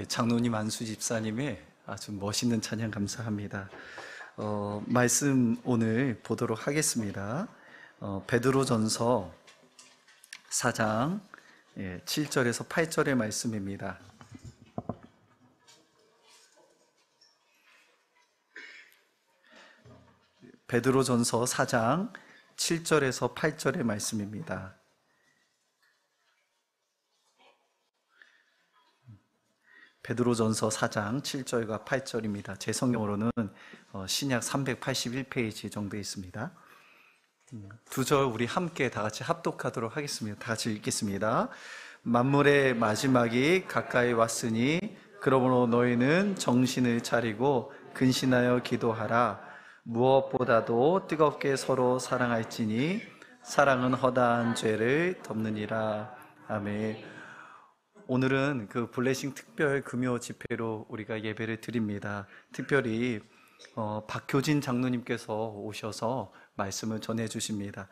장로님 안수 집사님의 아주 멋있는 찬양 감사합니다. 말씀 오늘 보도록 하겠습니다. 베드로전서 4장 7절에서 8절의 말씀입니다. 베드로전서 4장 7절에서 8절의 말씀입니다. 베드로전서 4장 7절과 8절입니다. 제 성경으로는 신약 381페이지 정도에 있습니다. 두 절 우리 함께 다 같이 합독하도록 하겠습니다. 다 같이 읽겠습니다. 만물의 마지막이 가까이 왔으니 그러므로 너희는 정신을 차리고 근신하여 기도하라. 무엇보다도 뜨겁게 서로 사랑할지니 사랑은 허다한 죄를 덮느니라. 아멘. 오늘은 그 블레싱 특별 금요 집회로 우리가 예배를 드립니다. 특별히 박효진 장로님께서 오셔서 말씀을 전해 주십니다.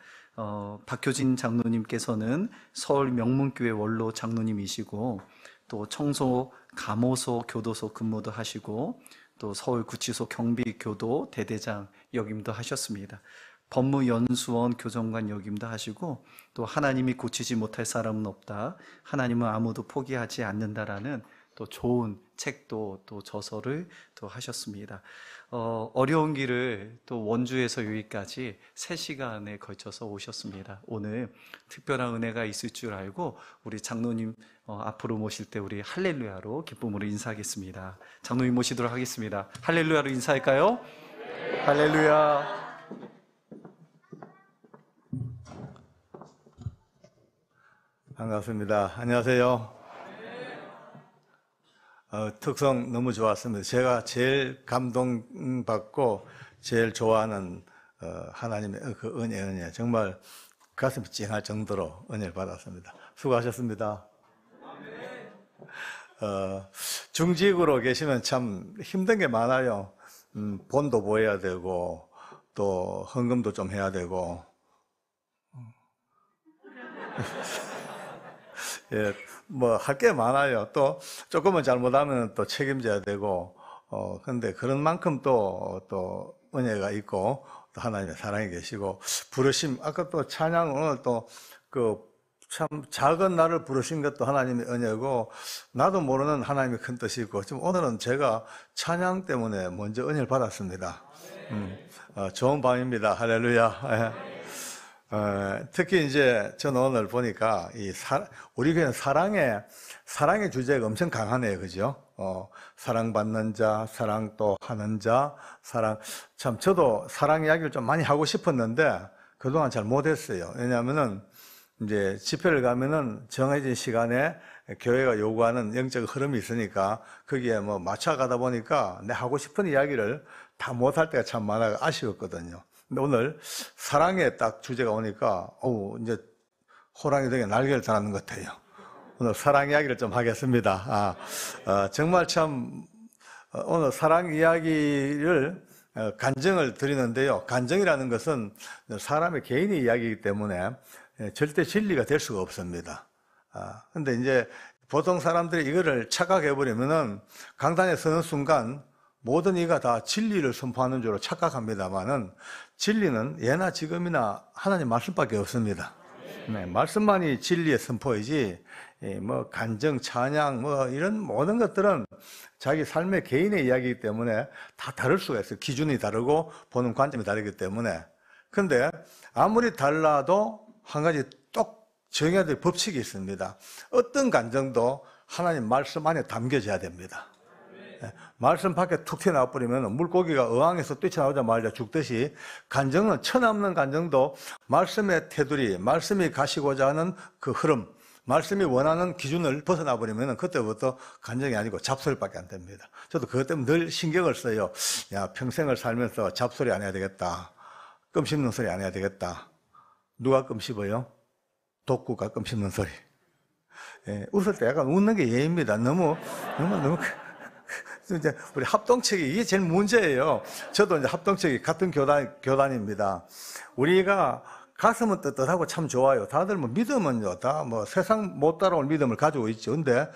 박효진 장로님께서는 서울 명문교회 원로 장로님이시고 또 청소 감호소 교도소 근무도 하시고 또 서울구치소 경비교도 대대장 역임도 하셨습니다. 법무연수원 교정관 역임도 하시고 또 하나님이 고치지 못할 사람은 없다, 하나님은 아무도 포기하지 않는다라는 또 좋은 책도 또 저서를 또 하셨습니다. 어려운 길을 또 원주에서 여기까지 3시간에 걸쳐서 오셨습니다. 오늘 특별한 은혜가 있을 줄 알고 우리 장로님 앞으로 모실 때 우리 할렐루야로 기쁨으로 인사하겠습니다. 장로님 모시도록 하겠습니다. 할렐루야로 인사할까요? 할렐루야. 반갑습니다. 안녕하세요. 특성 너무 좋았습니다. 제가 제일 감동받고 제일 좋아하는 하나님의 그 은혜 정말 가슴이 찡할 정도로 은혜를 받았습니다. 수고하셨습니다. 중직으로 계시면 참 힘든 게 많아요. 본도 보여야 되고 또 헌금도 좀 해야 되고 예, 뭐 할 게 많아요. 또 조금은 잘못하면 또 책임져야 되고, 근데 그런 만큼 또 은혜가 있고 또 하나님의 사랑이 계시고 부르심, 아까 또 찬양 오늘 또 그 참 작은 나를 부르신 것도 하나님의 은혜고 나도 모르는 하나님의 큰 뜻이 있고 지금 오늘은 제가 찬양 때문에 먼저 은혜를 받았습니다. 좋은 밤입니다. 할렐루야. 특히 이제 저는 오늘 보니까 우리 교회는 사랑의 주제가 엄청 강하네요. 그죠? 사랑받는 자, 사랑 또 하는 자, 참 저도 사랑 이야기를 좀 많이 하고 싶었는데 그동안 잘 못했어요. 왜냐하면은 이제 집회를 가면은 정해진 시간에 교회가 요구하는 영적 흐름이 있으니까 거기에 뭐 맞춰가다 보니까 내 하고 싶은 이야기를 다 못할 때가 참 많아 아쉬웠거든요. 근데 오늘 사랑의 딱 주제가 오니까 이제 호랑이 등에 날개를 달았는 것 같아요. 오늘 사랑 이야기를 좀 하겠습니다. 정말 참 오늘 사랑 이야기를 간증을 드리는데요. 간증이라는 것은 사람의 개인의 이야기이기 때문에 절대 진리가 될 수가 없습니다. 근데 이제 보통 사람들이 이거를 착각해버리면은 강단에 서는 순간 모든 이가 다 진리를 선포하는 줄로 착각합니다만은 진리는 예나 지금이나 하나님 말씀밖에 없습니다. 네, 말씀만이 진리의 선포이지 뭐 간증, 찬양 뭐 이런 모든 것들은 자기 삶의 개인의 이야기이기 때문에 다 다를 수가 있어요. 기준이 다르고 보는 관점이 다르기 때문에. 근데 아무리 달라도 한 가지 똑 정해야 될 법칙이 있습니다. 어떤 간증도 하나님 말씀 안에 담겨져야 됩니다. 말씀 밖에 툭 튀어나와 버리면 물고기가 어항에서 뛰쳐나오자마자 죽듯이 간증은 쳐남는 간증도 말씀의 테두리, 말씀이 가시고자 하는 그 흐름, 말씀이 원하는 기준을 벗어나 버리면 그때부터 간증이 아니고 잡소리밖에 안 됩니다. 저도 그것 때문에 늘 신경을 써요. 야, 평생을 살면서 잡소리 안 해야 되겠다. 껌 씹는 소리 안 해야 되겠다. 누가 껌 씹어요? 독구가 껌 씹는 소리. 예, 웃을 때 약간 웃는 게 예입니다. 너무 이제 우리 합동책이 이게 제일 문제예요. 저도 이제 합동책이 같은 교단입니다. 우리가 가슴은 떳떳하고 참 좋아요. 다들 뭐 믿음은요, 다 뭐 세상 못 따라올 믿음을 가지고 있죠. 근데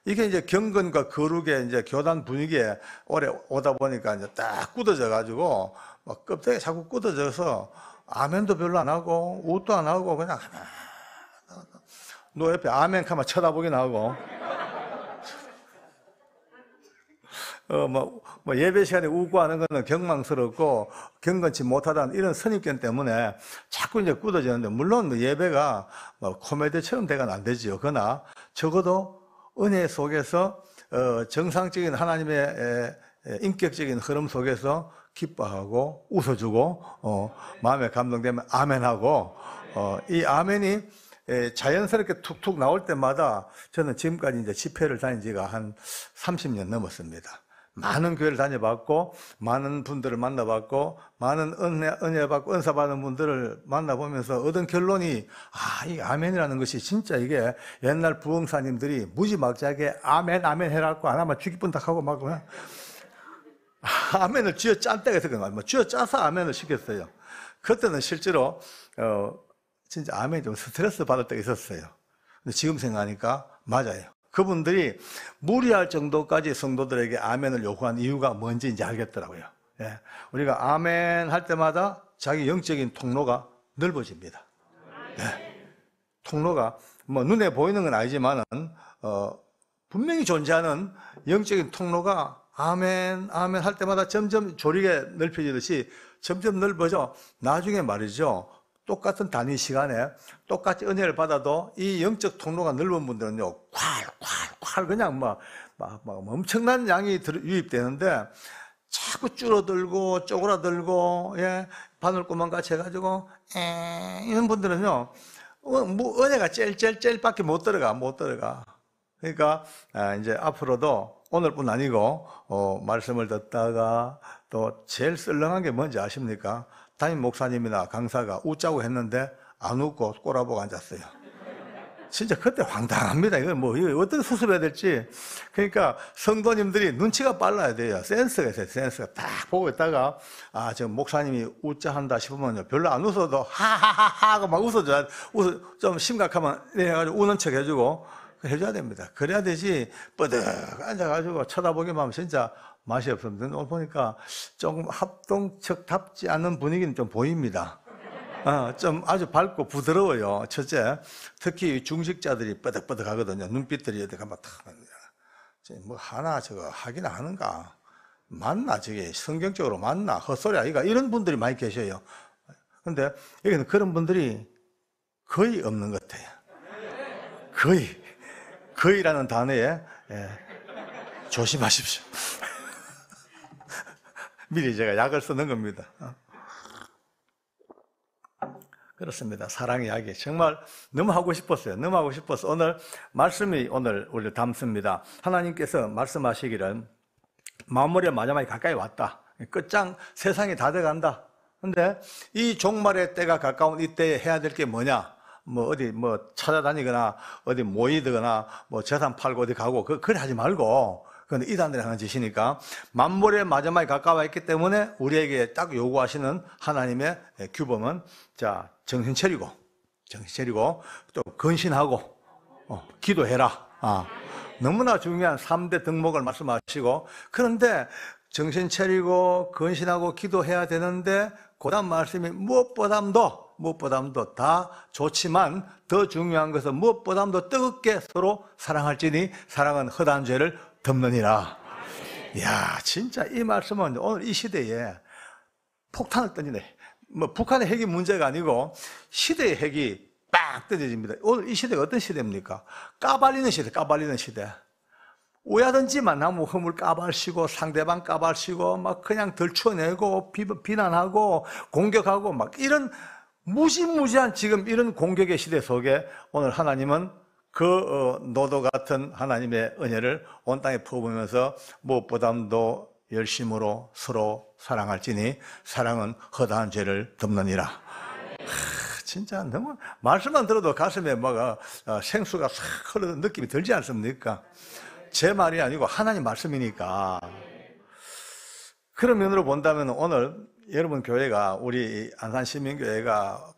이게 이제 경건과 거룩의 이제 교단 분위기에 오래 오다 보니까 이제 딱 굳어져 가지고 막 껍데기 자꾸 굳어져서 아멘도 별로 안 하고 웃도 안 하고 그냥 너 옆에 아멘 하면 쳐다보긴 하고 예배 시간에 웃고 하는 거는 경망스럽고 경건치 못하다는 이런 선입견 때문에 자꾸 이제 굳어지는데, 물론 예배가 코미디처럼 돼가는 안 되지요. 그러나 적어도 은혜 속에서 정상적인 하나님의 인격적인 흐름 속에서 기뻐하고 웃어주고 마음에 감동되면 아멘하고 이 아멘이 자연스럽게 툭툭 나올 때마다 저는 지금까지 이제 집회를 다닌 지가 한 30년 넘었습니다. 많은 교회를 다녀봤고, 많은 분들을 만나봤고, 많은 은혜 받고 은사 받은 분들을 만나보면서 얻은 결론이, 이 아멘이라는 것이 진짜 이게 옛날 부흥사님들이 무지막지하게 아멘, 아멘 해라고 안 하면 죽일 뻔딱 하고 막 그냥 아멘을 쥐어 짠 때가 있었거든요. 쥐어 짜서 아멘을 시켰어요. 그때는 실제로, 진짜 아멘이 좀 스트레스 받을 때가 있었어요. 근데 지금 생각하니까 맞아요. 그분들이 무리할 정도까지 성도들에게 아멘을 요구한 이유가 뭔지 이제 알겠더라고요. 예. 우리가 아멘 할 때마다 자기 영적인 통로가 넓어집니다. 예. 통로가 눈에 보이는 건 아니지만은 분명히 존재하는 영적인 통로가 아멘, 아멘 할 때마다 점점 조리게 넓혀지듯이 점점 넓어져. 나중에 말이죠. 똑같은 단위 시간에 똑같이 은혜를 받아도 이 영적 통로가 넓은 분들은요, 콸 그냥 막 엄청난 양이 유입되는데 자꾸 줄어들고 쪼그라들고, 예, 바늘구멍 같이 해가지고 이런 분들은요, 은혜가 젤밖에 못 들어가. 그러니까 이제 앞으로도 오늘뿐 아니고 말씀을 듣다가 또 제일 썰렁한 게 뭔지 아십니까? 담임 목사님이나 강사가 웃자고 했는데 안 웃고 꼬라보고 앉았어요. 진짜 그때 황당합니다. 이거 이거 어떻게 수습해야 될지. 그러니까 성도님들이 눈치가 빨라야 돼요. 센스가 있어요. 센스가 딱 보고 있다가 저 목사님이 웃자 한다 싶으면요, 별로 안 웃어도 하하하하 하고 막 웃어줘야, 좀 심각하면 해가지고 우는 척 해주고 해줘야 됩니다. 그래야 되지 뻗어 앉아가지고 쳐다보기만 하면 진짜 맛이 없습니다. 오늘 보니까 조금 합동적답지 않은 분위기는 좀 보입니다. 좀 아주 밝고 부드러워요. 첫째, 특히 중직자들이 뻐덕뻐덕 하거든요. 눈빛들이 어디 가면 하나 저거 하긴 하는가? 맞나? 저게 성경적으로 맞나? 헛소리 아이가? 이런 분들이 많이 계셔요. 근데 여기는 그런 분들이 거의 없는 것 같아요. 거의라는 단어에 조심하십시오. 미리 제가 약을 쓰는 겁니다. 그렇습니다. 사랑 이야기 정말 너무 하고 싶었어요. 너무 하고 싶어서 오늘 말씀이 오늘 담습니다. 하나님께서 말씀하시기를 만물의 마지막이 가까이 왔다. 끝장 세상이 다 돼간다. 근데 이 종말의 때가 가까운 이때에 해야 될 게 뭐냐? 어디 찾아다니거나 어디 모이거나 재산 팔고 어디 가고 그래 하지 말고, 그건 이단들이 하는 짓이니까 만물의 마지막이 가까워 있기 때문에 우리에게 딱 요구하시는 하나님의 규범은, 자, 정신 차리고 또 근신하고 기도해라. 너무나 중요한 3대 덕목을 말씀하시고, 그런데 정신 차리고 근신하고 기도해야 되는데 그 다음 말씀이 무엇보다도 다 좋지만 더 중요한 것은 무엇보다도 뜨겁게 서로 사랑할지니 사랑은 허다한 죄를 덮느니라. 이야, 진짜 이 말씀은 오늘 이 시대에 폭탄을 던지네. 북한의 핵이 문제가 아니고 시대의 핵이 빡 던져집니다. 오늘 이 시대가 어떤 시대입니까? 까발리는 시대. 오야든지만 나무 허물 까발시고 상대방 까발시고 막 그냥 들춰내고 비난하고 공격하고 막 이런 무시무시한 지금 이런 공격의 시대 속에 오늘 하나님은 그 노도 같은 하나님의 은혜를 온 땅에 퍼부으면서 무엇보다도 열심으로 서로 사랑할지니 사랑은 허다한 죄를 덮느니라. 진짜 너무 말씀만 들어도 가슴에 생수가 싹 흐르는 느낌이 들지 않습니까? 제 말이 아니고 하나님 말씀이니까. 그런 면으로 본다면 오늘 여러분 교회가, 우리 안산시민교회가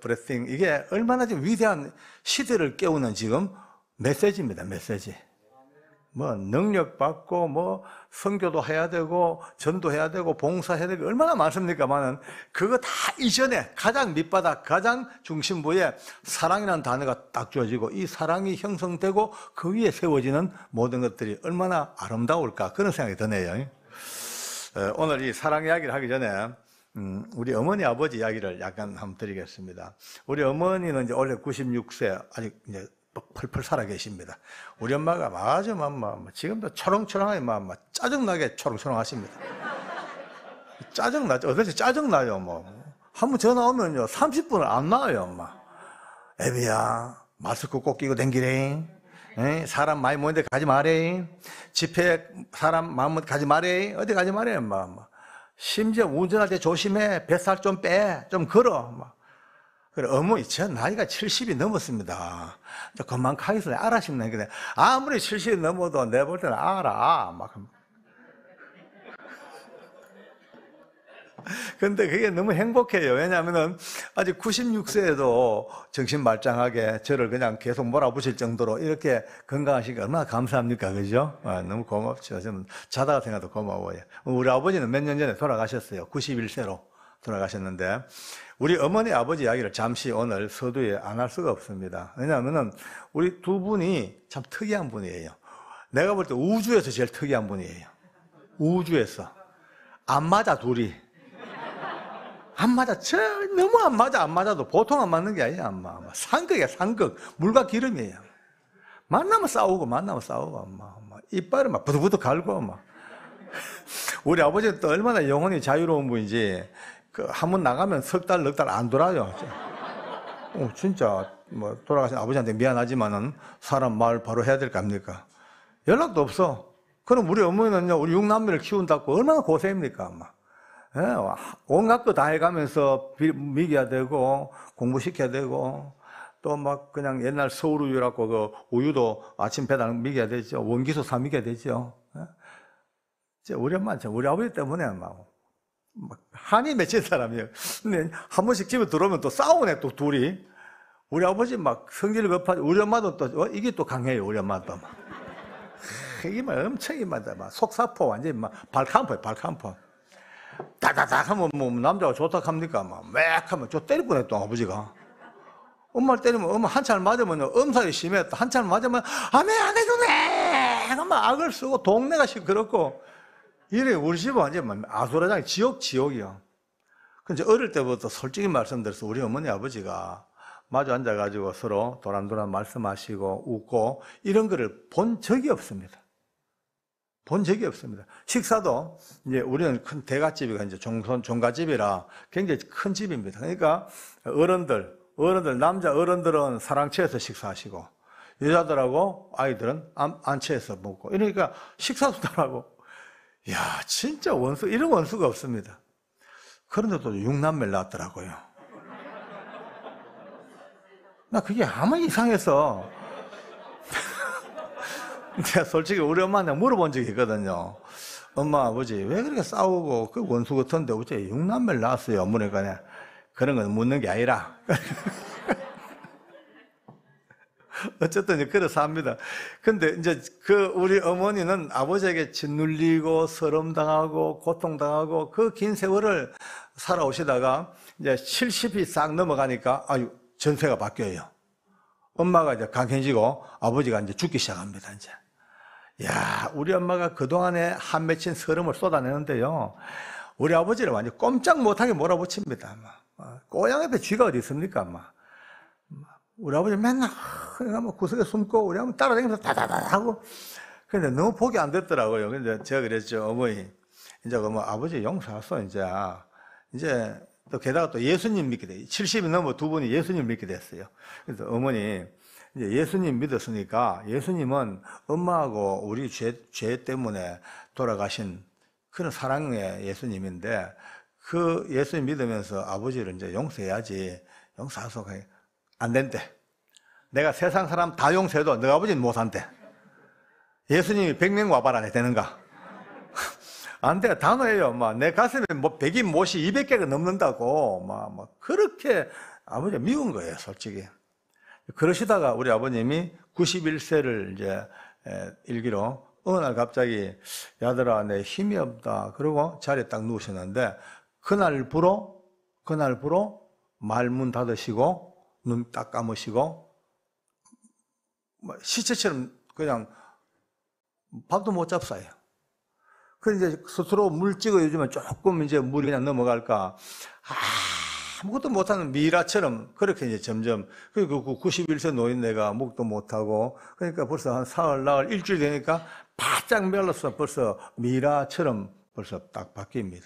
브레스팅 이게 얼마나 지금 위대한 시대를 깨우는 지금 메시지입니다. 메시지. 뭐 능력 받고 뭐 선교도 해야 되고 전도해야 되고 봉사해야 되고 얼마나 많습니까만은 그거 다 이전에 가장 밑바닥 가장 중심부에 사랑이라는 단어가 딱 주어지고 이 사랑이 형성되고 그 위에 세워지는 모든 것들이 얼마나 아름다울까 그런 생각이 드네요. 오늘 이 사랑 이야기를 하기 전에 우리 어머니 아버지 이야기를 약간 한번 드리겠습니다. 우리 어머니는 이제 원래 96세 아직 이제 펄펄 살아 계십니다. 우리 엄마가 아주 지금도 초롱초롱하게 짜증나게 초롱초롱하십니다. 짜증나죠. 어떻게 짜증나요, 뭐. 한번 전화 오면요, 30분을 안 나와요, 엄마. 애비야, 마스크 꼭 끼고 댕기래. 사람 많이 모이는데 가지 마래. 집회 사람 많으면 가지 마래. 어디 가지 마래, 엄마. 심지어 운전할 때 조심해. 뱃살 좀 빼. 좀 걸어, 엄마. 그래, 어머니, 제 나이가 70이 넘었습니다. 그만 가겠어요. 알아십네. 그래. 아무리 70이 넘어도 내가 볼 때는 알아. 근데 그게 너무 행복해요. 왜냐하면은 아직 96세에도 정신 말짱하게 저를 그냥 계속 몰아붙일 정도로 이렇게 건강하시니까 얼마나 감사합니까? 그죠? 너무 고맙죠. 저는 자다가 생각도 고마워요. 우리 아버지는 몇 년 전에 돌아가셨어요. 91세로 돌아가셨는데 우리 어머니 아버지 이야기를 잠시 오늘 서두에 안 할 수가 없습니다. 왜냐하면은 우리 두 분이 참 특이한 분이에요. 내가 볼 때 우주에서 제일 특이한 분이에요. 우주에서. 안 맞아, 둘이. 안 맞아. 너무 안 맞아. 안 맞아도 보통 안 맞는 게 아니야, 엄마. 상극이야, 상극. 물과 기름이에요. 만나면 싸우고, 엄마. 이빨을 막 부들부들 갈고, 엄마. 우리 아버지는 또 얼마나 영혼이 자유로운 분인지, 한 번 나가면 석 달, 넉 달 안 돌아요. 진짜, 돌아가신 아버지한테 미안하지만은 사람 말 바로 해야 될 거 아닙니까? 연락도 없어. 그럼 우리 어머니는요, 우리 6남매를 키운다고 얼마나 고생입니까, 엄마. 예, 온갖 거 다 해가면서 먹여야 되고, 공부시켜야 되고, 또 막 그냥 옛날 서울우유라고 그 우유도 아침 배달 먹여야 되죠. 원기수 사 먹여야 되죠. 예? 우리 엄마, 우리 아버지 때문에 막 한이 맺힌 사람이에요. 근데 한 번씩 집에 들어오면 또 싸우네, 또 둘이. 우리 아버지 막 성질 급하죠. 우리 엄마도 또, 이게 또 강해요, 우리 엄마도. 이게 막 엄청 막 속사포, 완전히 막 발칸포예요, 발칸포. 다다닥 하면 남자가 좋다 합니까? 맥 하면 저 때릴 뻔했다, 아버지가. 엄마를 때리면, 엄마 한참 맞으면 엄살이 심했다. 한참 맞으면, 아메, 안 해주네! 막 악을 쓰고, 동네가 시끄럽고. 이래, 우리 집은 완전 아수라장이 지옥이요. 근데 어릴 때부터 솔직히 말씀드려서 우리 어머니 아버지가 마주 앉아가지고 서로 도란도란 말씀하시고 웃고 이런 거를 본 적이 없습니다. 본 적이 없습니다. 식사도 이제 우리는 큰 대갓집이가 이제 종갓집이라 굉장히 큰 집입니다. 그러니까 어른들, 남자 어른들은 사랑채에서 식사하시고 여자들하고 아이들은 안채에서 먹고 이러니까 식사도 다르고 야, 진짜 이런 원수가 없습니다. 그런데도 6남매를 낳았더라고요. 나 그게 아무 이상해서. 내가 솔직히 우리 엄마한테 물어본 적이 있거든요. 엄마, 아버지, 왜 그렇게 싸우고, 그 원수 같은데 어째 6남매를 낳았어요? 물으니까 그런 건 묻는 게 아니라. 어쨌든 그래서 합니다. 근데 이제 우리 어머니는 아버지에게 짓눌리고 서름당하고 고통당하고 그 긴 세월을 살아오시다가 이제 70이 싹 넘어가니까 전세가 바뀌어요. 엄마가 이제 강해지고 아버지가 이제 죽기 시작합니다, 이제. 야, 우리 엄마가 그동안에 한 맺힌 서름을 쏟아내는데요. 우리 아버지를 완전 꼼짝 못하게 몰아붙입니다. 고양 앞에 쥐가 어디 있습니까, 엄마? 우리 아버지 맨날 구석에 숨고 우리 아버지 따라다니면서 다다다 하고. 근데 너무 복이 안 됐더라고요. 근데 제가 그랬죠. 어머니, 이제 아버지 용서했어, 이제 또 게다가 또 예수님 믿게 돼. 70이 넘어 두 분이 예수님 믿게 됐어요. 그래서 어머니, 이제 예수님 믿었으니까 예수님은 엄마하고 우리 죄 때문에 돌아가신 그런 사랑의 예수님인데 그 예수님 믿으면서 아버지를 이제 용서해야지. 용서해서 안 된대. 내가 세상 사람 다 용서해도 너 아버지는 못 산대. 예수님이 100명 와봐라 되는가? 안 돼. 단호해요. 내 가슴에 100인 못이 200개가 넘는다고. 그렇게 아버지가 미운 거예요, 솔직히. 그러시다가 우리 아버님이 91세를 이제 일기로 어느 날 갑자기 야들아 내 힘이 없다 그러고 자리에 딱 누우셨는데 그날부로 말문 닫으시고 눈 딱 감으시고 시체처럼 그냥 밥도 못 잡사요. 그래서 이제 스스로 물 찍어 요즘에 조금 이제 물이 그냥 넘어갈까 아무것도 못하는 미라처럼 그렇게 이제 점점 그리고 그 91세 노인네가 목도 못하고 그러니까 벌써 한 사흘 나흘 일주일 되니까 바짝 말라서 벌써 미라처럼 벌써 딱 바뀝니다.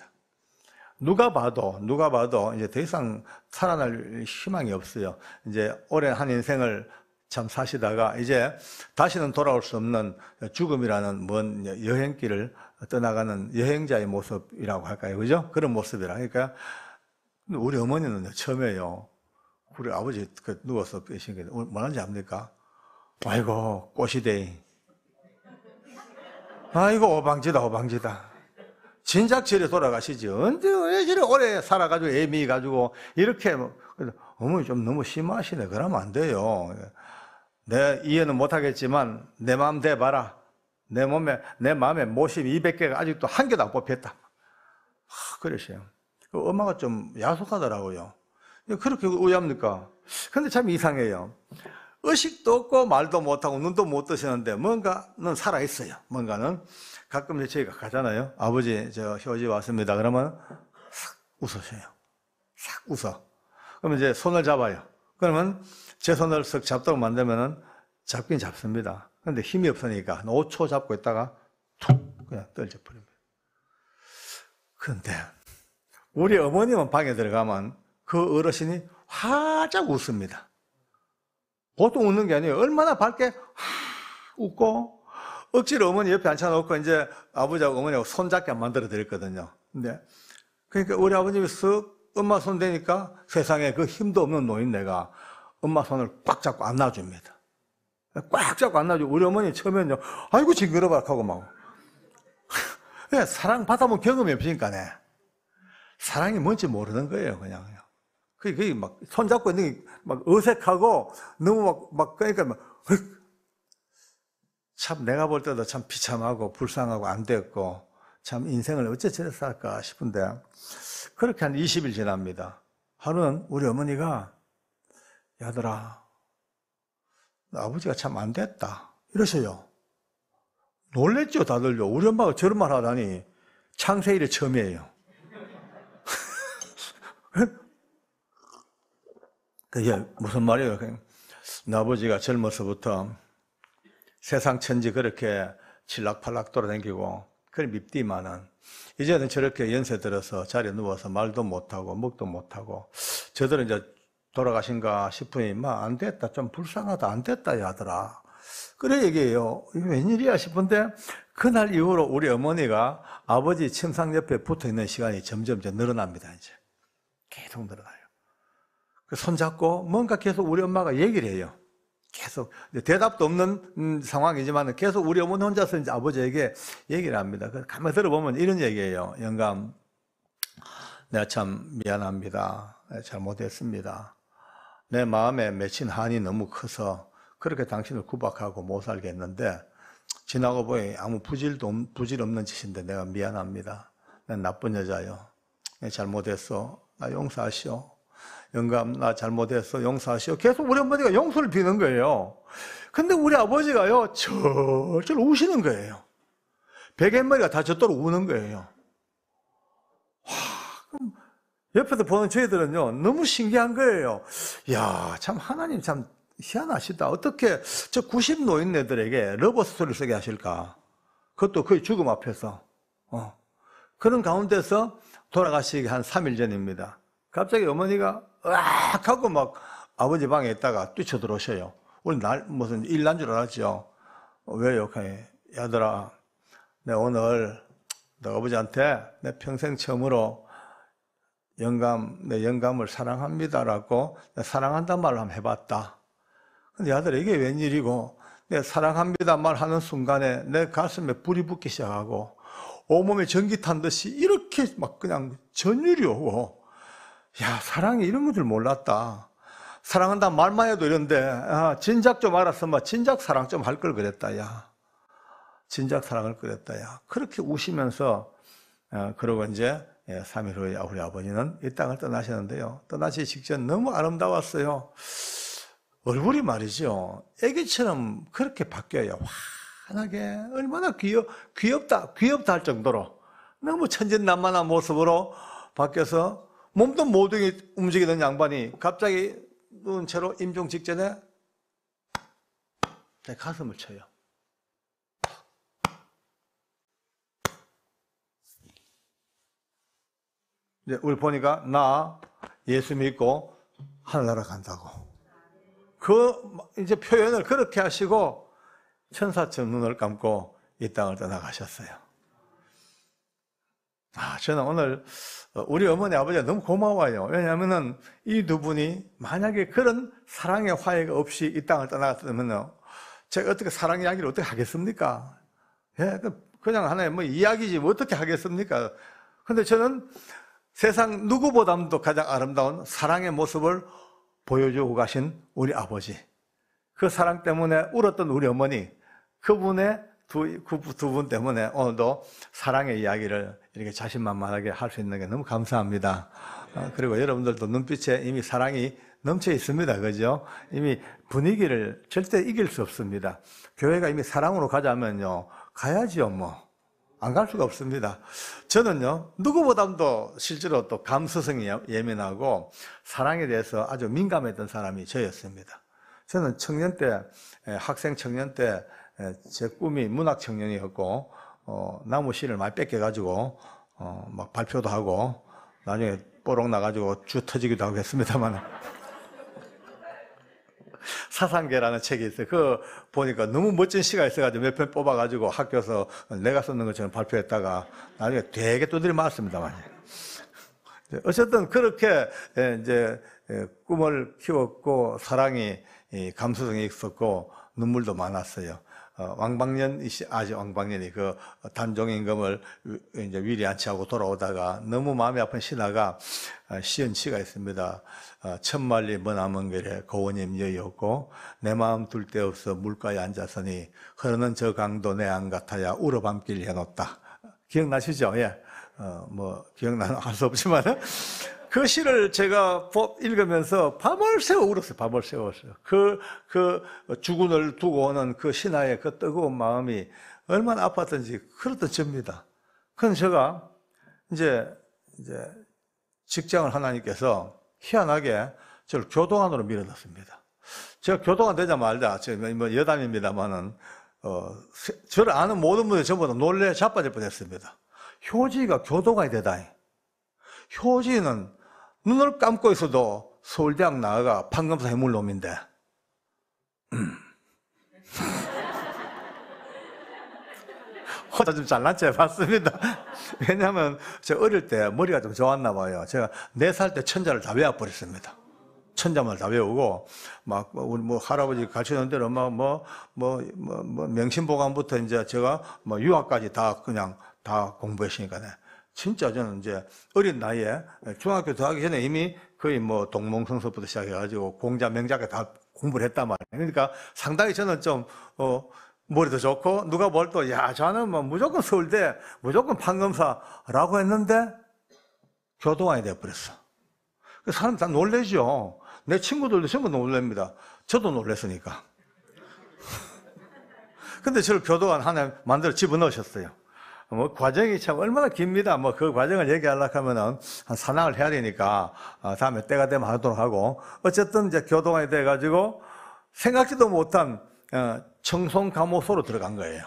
누가 봐도 이제 더 이상 살아날 희망이 없어요. 이제 오랜 한 인생을 참 사시다가 이제 다시는 돌아올 수 없는 죽음이라는 먼 여행길을 떠나가는 여행자의 모습이라고 할까요? 그죠? 그런 모습이라. 그러니까 우리 어머니는 처음에요. 우리 아버지 누워서 계신 게 뭐라는지 압니까? 아이고 꽃이대. 아이고 오방지다. 진작 저리 돌아가시지. 언제 왜 저리 오래 살아가지고 애미 가지고 이렇게 어머니 좀 너무 심하시네. 그러면 안 돼요. 내 이해는 못하겠지만 내 마음 대봐라. 내 마음에 모심 200개가 아직도 한 개도 안 뽑혔다. 그러세요. 엄마가 좀 야속하더라고요. 그렇게 의아합니까? 근데 참 이상해요. 의식도 없고 말도 못하고 눈도 못 뜨시는데 뭔가는 살아있어요. 뭔가는. 가끔 이제 저희가 가잖아요. 아버지 저 효지 왔습니다. 그러면 싹 웃으셔요. 싹 웃어. 그러면 이제 손을 잡아요. 그러면 제 손을 쓱 잡도록 만들면은 잡긴 잡습니다. 그런데 힘이 없으니까 한 5초 잡고 있다가 툭 그냥 떨져 버립니다. 그런데 우리 어머님은 방에 들어가면 그 어르신이 활짝 웃습니다. 보통 웃는 게 아니에요. 얼마나 밝게 웃고 억지로 어머니 옆에 앉혀놓고 이제 아버지하고 어머니하고 손잡게 만들어 드렸거든요. 근데 그러니까 우리 아버님이 쓱 엄마 손 대니까 세상에 그 힘도 없는 노인네가 엄마 손을 꽉 잡고 안 놔줍니다. 꽉 잡고 안 놔주고 우리 어머니 처음에는요. 아이고 징그러워 하고 막 사랑 받아본 경험이 없으니까네. 사랑이 뭔지 모르는 거예요, 그냥. 그게 막 손잡고 있는 게 막 어색하고 너무 그러니까 참 내가 볼 때도 참 비참하고 불쌍하고 안 됐고 참 인생을 어째 저래서 살까 싶은데 그렇게 한 20일 지납니다. 하루는 우리 어머니가 야들아 아버지가 참 안 됐다 이러셔요. 놀랬죠 다들요. 우리 엄마가 저런 말 하다니 창세 이래 처음이에요. 그게 무슨 말이에요? 내 아버지가 젊어서부터 세상 천지 그렇게 칠락팔락 돌아다니고 그걸 밉디만은 이제는 저렇게 연세 들어서 자리에 누워서 말도 못하고 먹도 못하고 저들은 이제 돌아가신가 싶으니 안 됐다 좀 불쌍하다 안 됐다 야들아 그래 얘기해요. 이게 웬일이야 싶은데 그날 이후로 우리 어머니가 아버지 침상 옆에 붙어있는 시간이 점점 늘어납니다. 이제 계속 늘어나요. 손잡고 뭔가 계속 우리 엄마가 얘기를 해요. 계속 대답도 없는 상황이지만 계속 우리 어머니 혼자서 이제 아버지에게 얘기를 합니다. 가만히 들어보면 이런 얘기예요. 영감, 내가 참 미안합니다. 잘못했습니다. 내 마음에 맺힌 한이 너무 커서 그렇게 당신을 구박하고 못 살겠는데 지나고 보니 아무 부질 없는 짓인데 내가 미안합니다. 난 나쁜 여자요. 잘못했어. 나 용서하시오. 영감 나 잘못했어 용서하시오. 계속 우리 어머니가 용서를 비는 거예요. 근데 우리 아버지가요 절절 우시는 거예요. 베갯머리가 다 저토록 우는 거예요. 그럼 옆에서 보는 저희들은요 너무 신기한 거예요. 야, 참 하나님 참 희한하시다. 어떻게 저 90 노인네들에게 러버 스토리를 쓰게 하실까? 그것도 거의 죽음 앞에서. 그런 가운데서 돌아가시기 한 3일 전입니다. 갑자기 어머니가 으악 하고 막 아버지 방에 있다가 뛰쳐들어오셔요. 우리 무슨 일 난 줄 알았죠. 왜요? 야들아, 내가 오늘 너 아버지한테 내 평생 처음으로 내 영감을 사랑합니다라고 사랑한다는 말을 한번 해봤다. 근데 야들아 이게 웬일이고 내가 사랑합니다 말 하는 순간에 내 가슴에 불이 붙기 시작하고 온몸에 전기 탄 듯이 이렇게 막 그냥 전율이 오고 야, 사랑이 이런 줄 몰랐다. 사랑한다 말만 해도 이런데 진작 좀 알았으면 진작 사랑 좀 할 걸 그랬다. 야, 진작 사랑을 끓였다. 야, 그렇게 우시면서 그러고 이제 3일 후에 우리 아버지는 이 땅을 떠나셨는데요. 떠나시기 직전 너무 아름다웠어요. 얼굴이 말이죠. 애기처럼 그렇게 바뀌어요. 환하게 얼마나 귀엽다 할 정도로 너무 천진난만한 모습으로 바뀌어서 몸도 못 움직이던 양반이 갑자기 누운 채로 임종 직전에 내 가슴을 쳐요. 이제 우리 보니까 나 예수 믿고 하늘나라 간다고. 이제 표현을 그렇게 하시고 천사처럼 눈을 감고 이 땅을 떠나가셨어요. 저는 오늘 우리 어머니 아버지가 너무 고마워요. 왜냐하면 이 두 분이 만약에 그런 사랑의 화해가 없이 이 땅을 떠나갔다면 제가 어떻게 사랑 이야기를 어떻게 하겠습니까? 예, 그냥 하나의 뭐 이야기지 뭐 어떻게 하겠습니까? 근데 저는 세상 누구보다도 가장 아름다운 사랑의 모습을 보여주고 가신 우리 아버지, 그 사랑 때문에 울었던 우리 어머니, 그분의 두 분 때문에 오늘도 사랑의 이야기를 이렇게 자신만만하게 할 수 있는 게 너무 감사합니다. 그리고 여러분들도 눈빛에 이미 사랑이 넘쳐 있습니다. 그죠? 이미 분위기를 절대 이길 수 없습니다. 교회가 이미 사랑으로 가자면요, 가야지요, 뭐. 안 갈 수가 없습니다. 저는요, 누구보다도 실제로 또 감수성이 예민하고 사랑에 대해서 아주 민감했던 사람이 저였습니다. 저는 청년 때, 학생 청년 때 제 꿈이 문학 청년이었고, 나무 씨를 많이 뺏겨가지고, 막 발표도 하고, 나중에 뽀록 나가지고 주 터지기도 하고 했습니다만. 사상계라는 책이 있어요. 그거 보니까 너무 멋진 시가 있어가지고 몇 편 뽑아가지고 학교에서 내가 썼는 것처럼 발표했다가 나중에 되게 두드려 맞았습니다만. 어쨌든 그렇게 이제 꿈을 키웠고 사랑이 감수성이 있었고 눈물도 많았어요. 왕방년이시 아직 왕방년이 그 단종 임금을 이제 위리안치하고 돌아오다가 너무 마음이 아픈 신하가 시은 시가 있습니다. 천만리 머나먼 길에 고원님 여였고 내 마음 둘 데 없어 물가에 앉았으니 흐르는 저 강도 내 안 같아야 울어밤길 해놓다. 기억나시죠? 예. 뭐 기억나는 할 수 없지만 그 시를 제가 읽으면서 밤을 새워 울었어요. 밤을 새웠어요. 그 주군을 두고 오는 그 신하의 그 뜨거운 마음이 얼마나 아팠던지 그렇던 접니다. 그래서 제가 이제 직장을 하나님께서 희한하게 저를 교도관으로 밀어넣습니다. 제가 교도관 되자 말자, 제가 뭐 여담입니다만은, 저를 아는 모든 분들이 전부 다 놀래 자빠질 뻔 했습니다. 효지가 교도관이 되다니. 효지는 눈을 감고 있어도 서울대학 나와가 판검사 해물 놈인데. 혼자 좀 잘난 체 해봤습니다. 왜냐하면 제가 어릴 때 머리가 좀 좋았나 봐요. 제가 4살 때 천자를 다 외워버렸습니다. 천자만 다 외우고, 막, 우리 뭐 할아버지 가르쳐준 대로 명심보감부터 이제 제가 뭐 유학까지 다 그냥 다 공부했으니까요. 진짜 저는 이제 어린 나이에 중학교 들어가기 전에 이미 거의 뭐 동몽성서부터 시작해가지고 공자, 명자까지 다 공부를 했단 말이에요. 그러니까 상당히 저는 좀, 머리도 좋고, 누가 뭘 또, 야, 저는 뭐 무조건 서울대, 무조건 판검사라고 했는데, 교도관이 되어버렸어. 사람 다 놀래죠. 내 친구들도 전부 놀랍니다. 저도 놀랐으니까. 근데 저를 교도관 하나 만들어 집어넣으셨어요. 뭐, 과정이 참 얼마나 깁니다. 뭐, 그 과정을 얘기하려고 하면은 한 산악을 해야 되니까, 다음에 때가 되면 하도록 하고, 어쨌든 이제 교도관이 돼가지고, 생각지도 못한, 청송감호소로 들어간 거예요.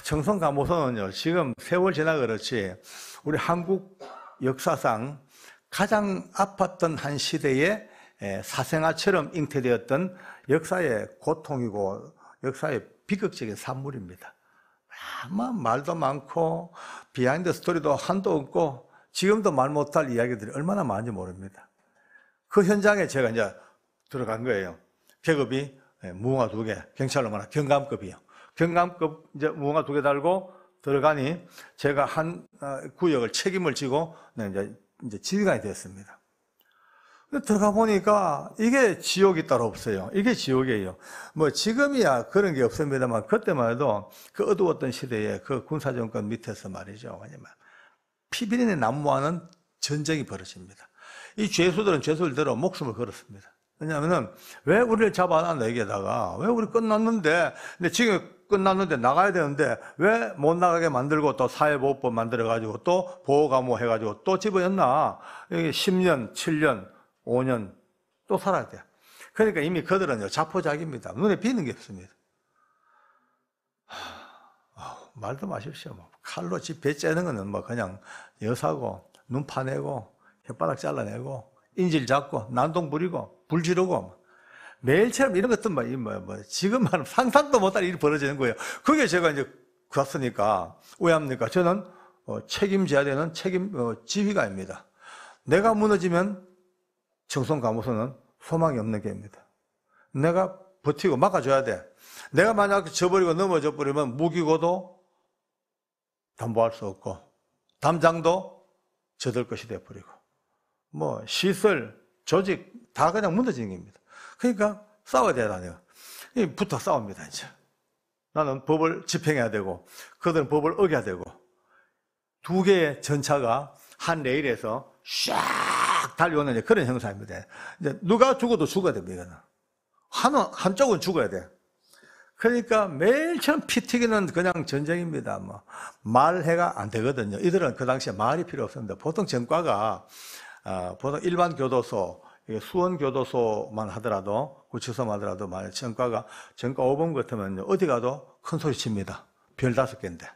청송감호소는요, 지금 세월 지나 그렇지, 우리 한국 역사상 가장 아팠던 한 시대의 사생아처럼 잉태되었던 역사의 고통이고, 역사의 비극적인 산물입니다. 말도 많고, 비하인드 스토리도 한도 없고, 지금도 말 못할 이야기들이 얼마나 많은지 모릅니다. 그 현장에 제가 이제 들어간 거예요. 계급이 무궁화 2개, 경찰로 말하면 경감급이요. 경감급 이제 무궁화 2개 달고 들어가니 제가 한 구역을 책임을 지고 이제 지휘관이 됐습니다. 근데 들어가 보니까 이게 지옥이 따로 없어요. 이게 지옥이에요. 뭐 지금이야 그런 게 없습니다만 그때만 해도 그 어두웠던 시대에 그 군사정권 밑에서 말이죠. 왜냐면 피비린내 난무하는 전쟁이 벌어집니다. 이 죄수들은 죄수들대로 목숨을 걸었습니다. 왜냐하면은 왜 우리를 잡아놨나 여기에다가 왜 우리 끝났는데 근데 지금 끝났는데 나가야 되는데 왜 못 나가게 만들고 또 사회보호법 만들어가지고 또 보호감호 해가지고 또 집어였나. 여기 10년, 7년 5년 또 살아야 돼. 그러니까 이미 그들은요 자포자기입니다. 눈에 띄는 게 없습니다. 말도 마십시오. 뭐. 칼로 집 배 째는 거는 뭐 그냥 여사고 눈 파내고 혓바닥 잘라내고 인질 잡고 난동 부리고 불 지르고 매일처럼 이런 것도 뭐 지금 은 상상도 못할 일이 벌어지는 거예요. 그게 제가 이제 갔으니까 왜 합니까? 저는 책임져야 되는 지휘관입니다. 내가 무너지면 청송감호소는 소망이 없는 게입니다. 내가 버티고 막아줘야 돼. 내가 만약 져버리고 넘어져 버리면 무기고도 담보할 수 없고 담장도 젖을 것이 돼버리고 뭐 시설, 조직 다 그냥 무너지는 겁니다. 그러니까 싸워야 되다니요. 붙어 싸웁니다 이제. 나는 법을 집행해야 되고 그들은 법을 어겨야 되고 두 개의 전차가 한 레일에서 샥 달려오는 그런 형사입니다. 이제 누가 죽어도 죽어야 됩니다. 한쪽은 죽어야 돼. 그러니까 매일처럼 피 튀기는 그냥 전쟁입니다. 뭐 말해가 안 되거든요. 이들은 그 당시에 말이 필요 없습니다. 보통 전과가 보통 일반 교도소, 수원 교도소만 하더라도 구치소만 하더라도 만약 전과 5번 같으면 어디 가도 큰 소리 칩니다. 별 5개인데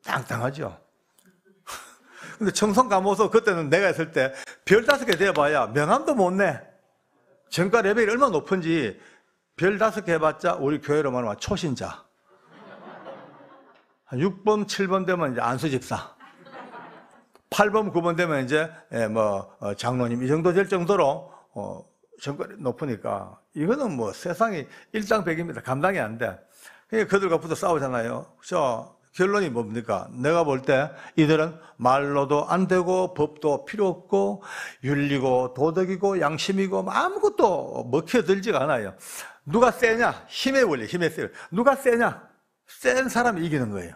땅땅하죠. 근데 청송감호소 그때는 내가 있을 때 별 5개 돼봐야 명함도 못 내. 전과 레벨이 얼마나 높은지 별 5개 해봤자 우리 교회로 말하면 초신자. 한 6번, 7번 되면 이제 안수집사. 8번, 9번 되면 이제 장로님 이 정도 될 정도로 전과가 높으니까 이거는 뭐 세상이 일당백입니다. 감당이 안 돼. 그러니까 그들과 붙어 싸우잖아요. 결론이 뭡니까? 내가 볼 때 이들은 말로도 안 되고 법도 필요 없고 윤리고 도덕이고 양심이고 아무것도 먹혀들지가 않아요. 누가 세냐? 힘의 원리, 힘의 세. 누가 세냐? 센 사람이 이기는 거예요.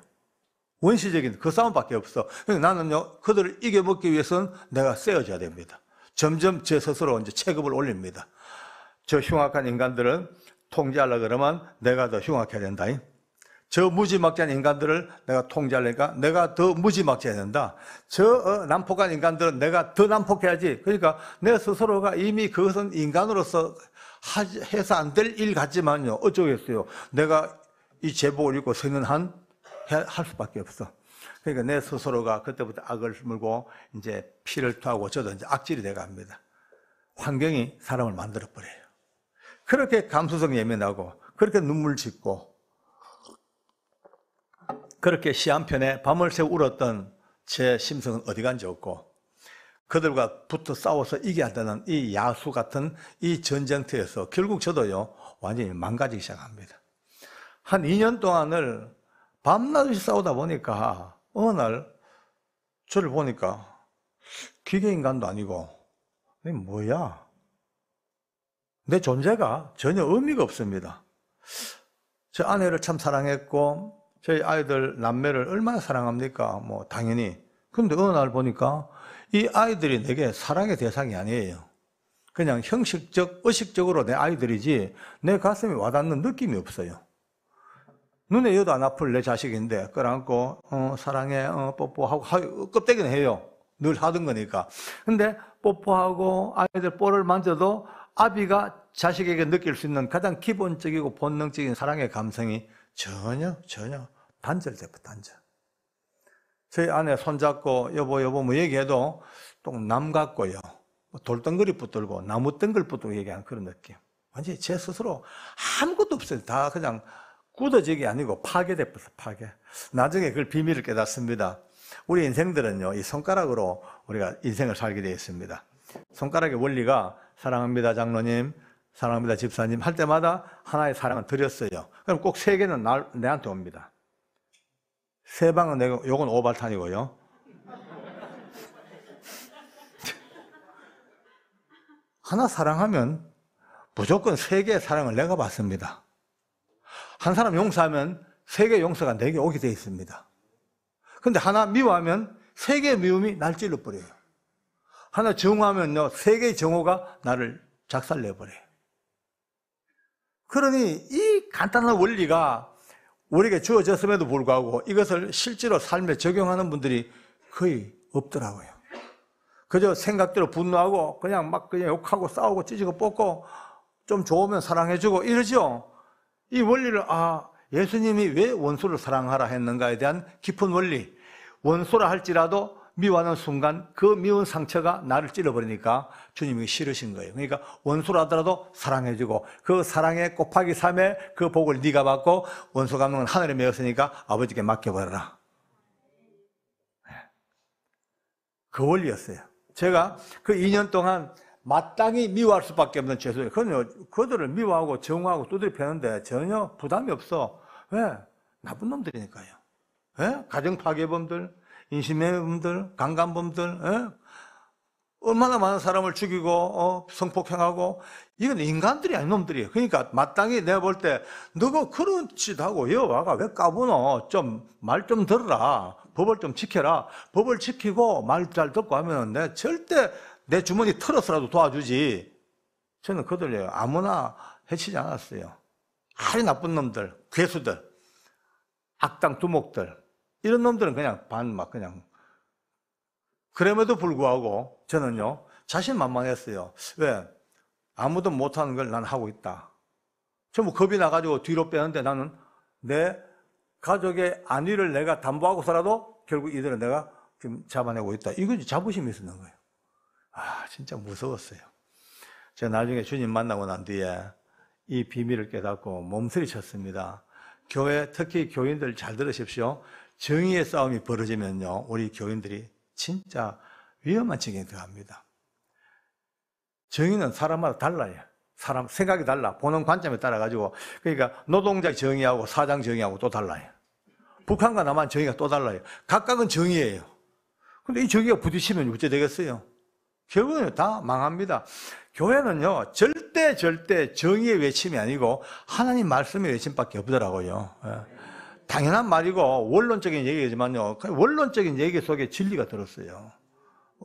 원시적인 그 싸움밖에 없어. 그러니까 나는요 그들을 이겨먹기 위해서는 내가 세워져야 됩니다. 점점 제 스스로 이제 체급을 올립니다. 저 흉악한 인간들은 통제하려고 그러면 내가 더 흉악해야 된다. 저 무지막지한 인간들을 내가 통제하려니까 내가 더 무지막지해야 된다. 저 난폭한 인간들은 내가 더 난폭해야지. 그러니까 내 스스로가 이미 그것은 인간으로서 해서 안 될 일 같지만요. 어쩌겠어요. 내가 이 제복을 입고 서는 한 할 수밖에 없어. 그러니까 내 스스로가 그때부터 악을 물고 이제 피를 토하고 저도 이제 악질이 돼 갑니다. 환경이 사람을 만들어 버려요. 그렇게 감수성 예민하고 그렇게 눈물 짓고 그렇게 시 한 편에 밤을 새워 울었던 제 심성은 어디 간지 없고 그들과 붙어 싸워서 이겨야 한다는 이 야수 같은 이 전쟁터에서 결국 저도요 완전히 망가지기 시작합니다. 한 2년 동안을 밤낮없이 싸우다 보니까 어느 날 저를 보니까 기계인간도 아니고 이게 뭐야? 내 존재가 전혀 의미가 없습니다. 제 아내를 참 사랑했고 저희 아이들 남매를 얼마나 사랑합니까? 뭐 당연히. 근데 어느 날 보니까 이 아이들이 내게 사랑의 대상이 아니에요. 그냥 형식적, 의식적으로 내 아이들이지 내 가슴에 와닿는 느낌이 없어요. 눈에 여도 안 아플 내 자식인데 끌어안고 사랑해 뽀뽀하고 껍데기는 해요. 늘 하던 거니까. 근데 뽀뽀하고 아이들 볼을 만져도 아비가 자식에게 느낄 수 있는 가장 기본적이고 본능적인 사랑의 감성이 전혀 단절돼버려. 단절. 저희 아내 손잡고 여보 뭐 얘기해도 또 남 같고요. 돌덩거리 붙들고 나무 덩굴 붙들고 얘기하는 그런 느낌. 완전히 제 스스로 아무것도 없어요. 다 그냥 굳어지기 아니고 파괴돼버렸어. 파괴. 나중에 그걸 비밀을 깨닫습니다. 우리 인생들은요 이 손가락으로 우리가 인생을 살게 되어 있습니다. 손가락의 원리가 사랑합니다 장로님, 사랑합니다 집사님 할 때마다 하나의 사랑을 드렸어요. 그럼 꼭 3개는 내한테 옵니다. 3방은 내가 요건 오발탄이고요. 하나 사랑하면 무조건 세 개의 사랑을 내가 받습니다. 한 사람 용서하면 세 개의 용서가 내게 오게 되어 있습니다. 근데 하나 미워하면 세 개의 미움이 날 찔러버려요. 하나 정오하면요, 세 개의 정오가 나를 작살내버려요. 그러니 이 간단한 원리가 우리에게 주어졌음에도 불구하고 이것을 실제로 삶에 적용하는 분들이 거의 없더라고요. 그저 생각대로 분노하고 그냥 욕하고 싸우고 찢고 뽑고 좀 좋으면 사랑해주고 이러죠. 이 원리를 예수님이 왜 원수를 사랑하라 했는가에 대한 깊은 원리. 원수라 할지라도 미워하는 순간 그 미운 상처가 나를 찔러버리니까 주님이 싫으신 거예요. 그러니까 원수라 하더라도 사랑해주고 그 사랑의 곱하기 3의 그 복을 네가 받고 원수 갚는 건 하늘에 메었으니까 아버지께 맡겨버려라. 그 원리였어요. 제가 그 2년 동안 마땅히 미워할 수밖에 없는 죄수예요. 그들을 미워하고 정오하고 두드려 패는데 전혀 부담이 없어. 왜? 나쁜 놈들이니까요. 예? 가정파괴범들, 인신매매범들, 강간범들, 예? 얼마나 많은 사람을 죽이고 성폭행하고 이건 인간들이 아닌 놈들이에요. 그러니까 마땅히 내가 볼 때 너가 그런 짓 하고 여와가 왜 까부노? 좀 말 좀 들어라. 법을 좀 지켜라. 법을 지키고 말 잘 듣고 하면 내가 절대 내 주머니 털어서라도 도와주지. 저는 그들 아무나 해치지 않았어요. 아주 나쁜 놈들, 괴수들, 악당 두목들 이런 놈들은 그냥 그냥. 그럼에도 불구하고 저는요 자신만만했어요. 왜? 아무도 못하는 걸 난 하고 있다. 전부 겁이 나가지고 뒤로 빼는데 나는 내 가족의 안위를 내가 담보하고서라도 결국 이들은 내가 지금 잡아내고 있다. 이건 자부심이 있었는 거예요. 진짜 무서웠어요. 제가 나중에 주님 만나고 난 뒤에 이 비밀을 깨닫고 몸서리쳤습니다. 교회, 특히 교인들 잘 들으십시오. 정의의 싸움이 벌어지면요, 우리 교인들이 진짜 위험한 지경에 들어갑니다. 정의는 사람마다 달라요. 사람 생각이 달라. 보는 관점에 따라 가지고. 그러니까 노동자 정의하고 사장 정의하고 또 달라요. 북한과 남한 정의가 또 달라요. 각각은 정의예요. 근데 이 정의가 부딪히면 어째 되겠어요? 결국은 다 망합니다. 교회는요, 절대 정의의 외침이 아니고 하나님 말씀의 외침밖에 없더라고요. 당연한 말이고 원론적인 얘기지만요, 원론적인 얘기 속에 진리가 들었어요.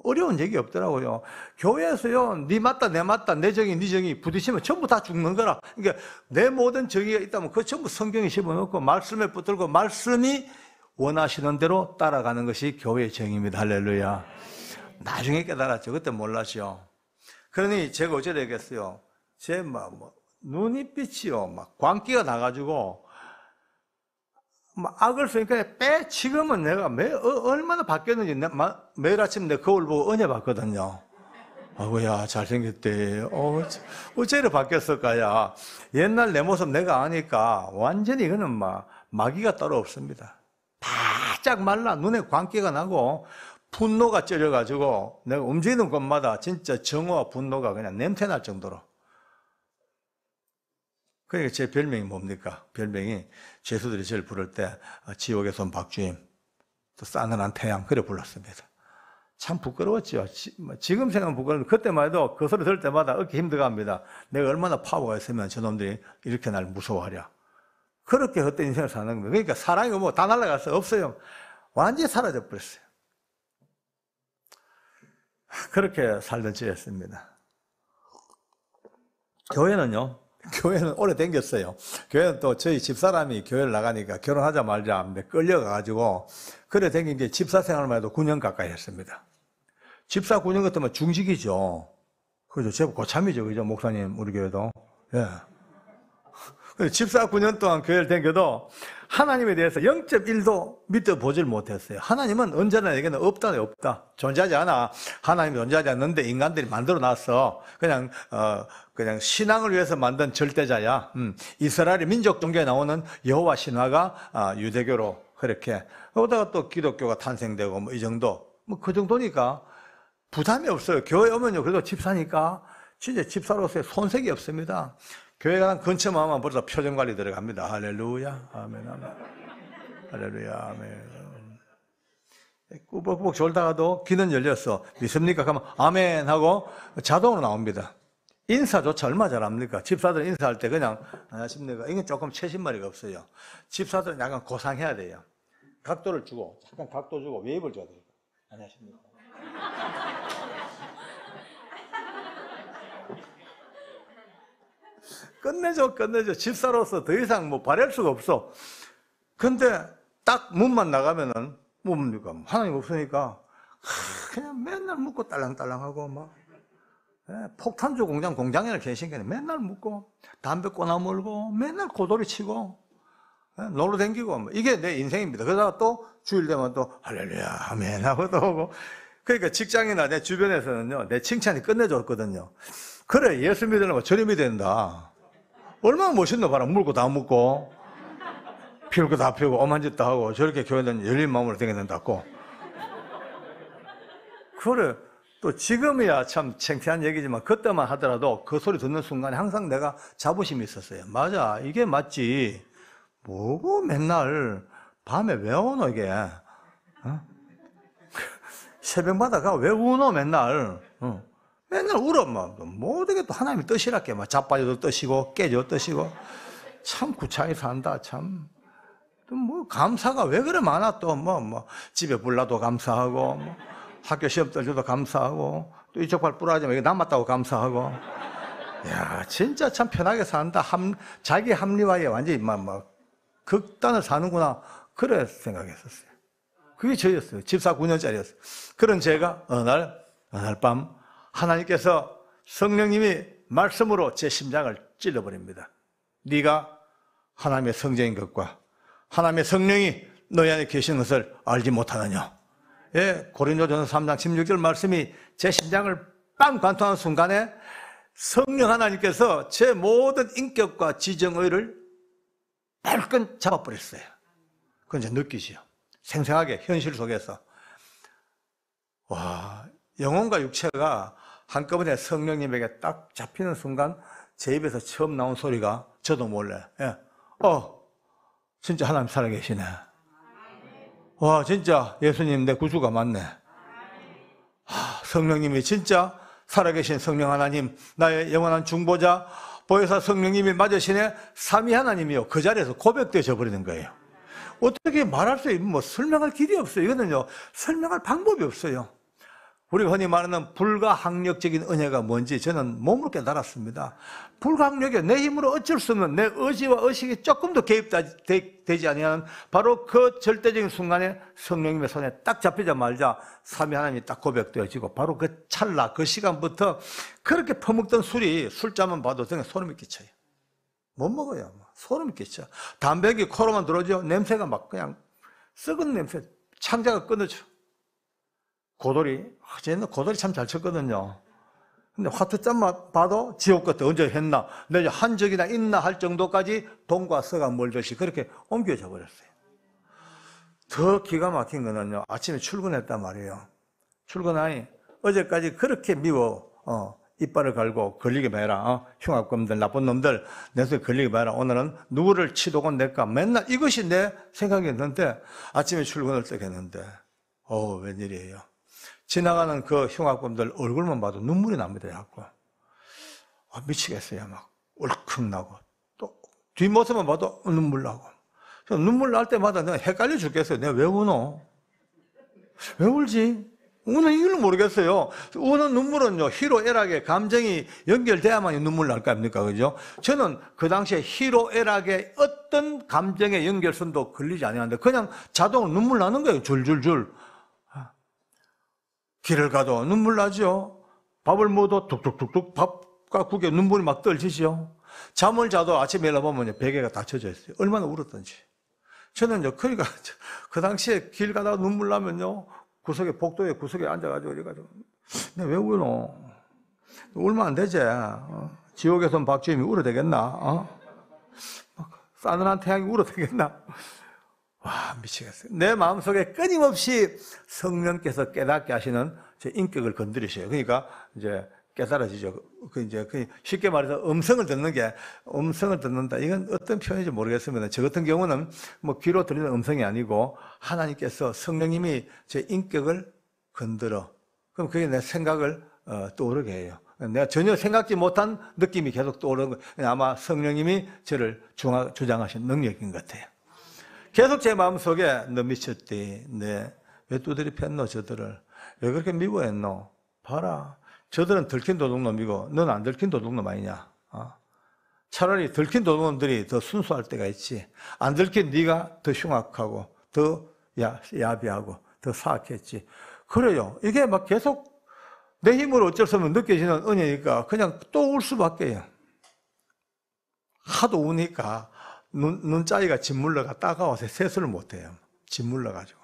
어려운 얘기 없더라고요. 교회에서요, 네 맞다, 내 맞다, 내 정의, 네 정의 부딪히면 전부 다 죽는 거라. 그러니까 내 모든 정의가 있다면 그거 전부 성경에 집어넣고 말씀에 붙들고 말씀이 원하시는 대로 따라가는 것이 교회의 정의입니다. 할렐루야. 나중에 깨달았죠. 그때 몰랐죠. 그러니 제가 어째 되겠어요. 제 눈이빛이요, 광기가 나가지고 악을 쓰니까 지금은 내가 얼마나 바뀌었는지 매일 아침 내 거울 보고 은혜 받거든요. 아구야 잘생겼대. 어째 이렇게 바뀌었을까야. 옛날 내 모습 내가 아니까 완전히 이거는 마귀가 따로 없습니다. 바짝 말라 눈에 광기가 나고 분노가 쪄져가지고 내가 움직이는 곳마다 진짜 정오와 분노가 그냥 냄새날 정도로. 그러니까 제 별명이 뭡니까? 별명이 죄수들이 저를 부를 때 지옥에서 온 박주임, 또 싸늘한 태양, 그래 불렀습니다. 참 부끄러웠죠. 지금 생각하면 부끄러운데 그때만 해도 그 소리 들을 때마다 어깨 힘들어갑니다. 내가 얼마나 파워가 있으면 저놈들이 이렇게 날 무서워하랴. 그렇게 헛된 인생을 사는 겁니다. 그러니까 사랑이 다 날아갔어요. 없어요. 완전히 사라져 버렸어요. 그렇게 살던 저였습니다. 교회는 오래 댕겼어요. 교회는 또 저희 집사람이 교회를 나가니까 결혼하자 말자 끌려가가지고 그래 댕긴 게 집사 생활만 해도 9년 가까이 했습니다. 집사 9년 같으면 중직이죠. 그죠? 제법 고참이죠. 그죠? 목사님, 우리 교회도. 예. 집사 9년 동안 교회를 댕겨도 하나님에 대해서 0.1도 믿어보질 못했어요. 하나님은 언제나 내게는 없다. 존재하지 않아. 하나님이 존재하지 않는데 인간들이 만들어 놨어. 그냥 신앙을 위해서 만든 절대자야. 이스라엘의 민족 종교에 나오는 여호와 신화가 유대교로 그렇게. 그러다가 또 기독교가 탄생되고 이 정도. 그 정도니까 부담이 없어요. 교회 오면요. 그래도 집사니까 진짜 집사로서의 손색이 없습니다. 교회 가는 근처만 하면 벌써 표정관리 들어갑니다. 할렐루야. 아멘, 아멘. 할렐루야. 아멘. 꾸벅꾸벅 졸다가도 귀는 열렸어. 믿습니까? 그러면 아멘 하고 자동으로 나옵니다. 인사조차 얼마 잘합니까? 집사들 인사할 때 그냥 안녕하십니까? 이건 조금 최신머리가 없어요. 집사들은 약간 고상해야 돼요. 각도를 주고 잠깐 각도 주고 웨이브를 줘야 돼요. 안녕하십니까? 끝내줘. 집사로서 더 이상 뭐 바랄 수가 없어. 근데 딱 문만 나가면은 뭡니까? 하나님 없으니까 그냥 맨날 묻고 딸랑딸랑하고 막 폭탄주 공장에나 계신게는 맨날 묻고 담배 꼬나 몰고 맨날 고돌이 치고 놀러 댕기고 뭐 이게 내 인생입니다. 그러다가 또 주일 되면 또 할렐루야 아멘 하고 또 오고. 그러니까 직장이나 내 주변에서는요 내 칭찬이 끝내줬거든요. 그래 예수 믿으려면 저리 믿어야 된다. 얼마나 멋있노 봐라. 물고 다 묻고 피울 거 다 피우고 엄한 짓 다 하고 저렇게 교회는 열린 마음으로 되겠는다고. 그래 또 지금이야 참 창피한 얘기지만 그때만 하더라도 그 소리 듣는 순간에 항상 내가 자부심이 있었어요. 맞아 이게 맞지. 뭐고 맨날 밤에 왜 오노 이게. 새벽마다 가 왜 우노 맨날. 맨날 울어 뭐 어떻게 또 하나님의 뜻이랄게 막 자빠져도 뜻이고 깨져도 뜻이고 참 구차히 산다 참. 또 뭐 감사가 왜 그래 많아 또 뭐 집에 불나도 감사하고 뭐 학교 시험 떨줘도 감사하고 또 이쪽 발 부러지면 이게 남았다고 감사하고. 야 진짜 참 편하게 산다. 자기 합리화에 완전히 막 극단을 사는구나 그래 생각했었어요. 그게 저였어요. 집사 9년짜리였어요. 그런 제가 어느 날 밤 하나님께서 성령님이 말씀으로 제 심장을 찔러버립니다. 네가 하나님의 성자인 것과 하나님의 성령이 너희 안에 계신 것을 알지 못하느냐. 예, 고린도전서 3장 16절 말씀이 제 심장을 빵 관통하는 순간에 성령 하나님께서 제 모든 인격과 지정의를 발끈 잡아버렸어요. 그건 이제 느끼지요. 생생하게 현실 속에서. 와, 영혼과 육체가 한꺼번에 성령님에게 딱 잡히는 순간 제 입에서 처음 나온 소리가 저도 몰래 진짜 하나님 살아계시네. 와 진짜 예수님 내 구주가 맞네. 성령님이 진짜 살아계신 성령 하나님 나의 영원한 중보자 보혜사 성령님이 맞으시네. 삼위 하나님이요. 그 자리에서 고백되어 버리는 거예요. 어떻게 말할 수 있는 설명할 길이 없어요. 이거는요 설명할 방법이 없어요. 우리가 흔히 말하는 불가항력적인 은혜가 뭔지 저는 몸으로 깨달았습니다. 불가항력이 내 힘으로 어쩔 수 없는 내 의지와 의식이 조금도 개입되지 아니하는 바로 그 절대적인 순간에 성령님의 손에 딱 잡히자마자 삼위 하나님이 딱 고백되어지고 바로 그 찰나 그 시간부터 그렇게 퍼먹던 술잔만 봐도 등에 소름이 끼쳐요. 못 먹어요. 소름이 끼쳐. 담배기 코로만 들어오죠. 냄새가 막 그냥 썩은 냄새. 창자가 끊어져. 고돌이 참 잘 쳤거든요. 근데 화투잔만 봐도 지옥 같아. 언제 했나? 내가 한 적이나 있나 할 정도까지 돈과 서가 멀듯이 그렇게 옮겨져 버렸어요. 더 기가 막힌 거는요. 아침에 출근했단 말이에요. 출근하니 어제까지 그렇게 미워 이빨을 갈고 걸리게 매라. 흉악범들 나쁜 놈들 내 손에 걸리게 매라. 오늘은 누구를 치도건 낼까. 맨날 이것이 내 생각이었는데 아침에 출근을 딱 했는데 웬일이에요. 지나가는 그 흉악범들 얼굴만 봐도 눈물이 납니다. 자꾸. 미치겠어요. 막 울컥 나고 또 뒷모습만 봐도 눈물 나고. 눈물 날 때마다 내가 헷갈려 죽겠어요. 내가 왜 우노? 왜 울지? 우는 이유를 모르겠어요. 우는 눈물은요 희로애락의 감정이 연결돼야만 눈물 날 거 아닙니까? 그죠? 저는 그 당시에 희로애락의 어떤 감정의 연결선도 걸리지 않았는데 그냥 자동으로 눈물 나는 거예요. 줄줄줄. 길을 가도 눈물 나죠. 밥을 먹어도 툭툭툭툭 밥과 국에 눈물이 막 떨어지죠. 잠을 자도 아침에 일어나보면 베개가 닫혀져 있어요. 얼마나 울었던지. 저는요, 그러니까 그 당시에 길 가다가 눈물 나면요, 복도에 구석에 앉아가지고 이래가지고 내가 왜 울노? 울면 안 되지. 지옥에선 박주임이 울어야 되겠나? 싸늘한 태양이 울어야 되겠나? 와, 미치겠어요. 내 마음속에 끊임없이 성령께서 깨닫게 하시는 제 인격을 건드리셔요. 그러니까 이제 깨달아지죠. 쉽게 말해서 음성을 듣는다. 이건 어떤 표현인지 모르겠습니다. 저 같은 경우는 귀로 들리는 음성이 아니고 하나님께서 성령님이 제 인격을 건드려. 그럼 그게 내 생각을 떠오르게 해요. 내가 전혀 생각지 못한 느낌이 계속 떠오르는 거예요. 아마 성령님이 저를 주장하신 능력인 것 같아요. 계속 제 마음속에 너 미쳤디. 왜 두드리 팼노 저들을. 왜 그렇게 미워했노. 봐라. 저들은 들킨 도둑놈이고 넌 안 들킨 도둑놈 아니냐. 차라리 들킨 도둑놈들이 더 순수할 때가 있지. 안 들킨 네가 더 흉악하고 더 야비하고 더 사악했지. 그래요. 이게 막 계속 내 힘으로 어쩔 수 없는 느껴지는 은혜니까 그냥 또 울 수밖에요. 하도 우니까 눈짜리가 짓물러가 따가워서 세수를 못해요. 짓물러가지고.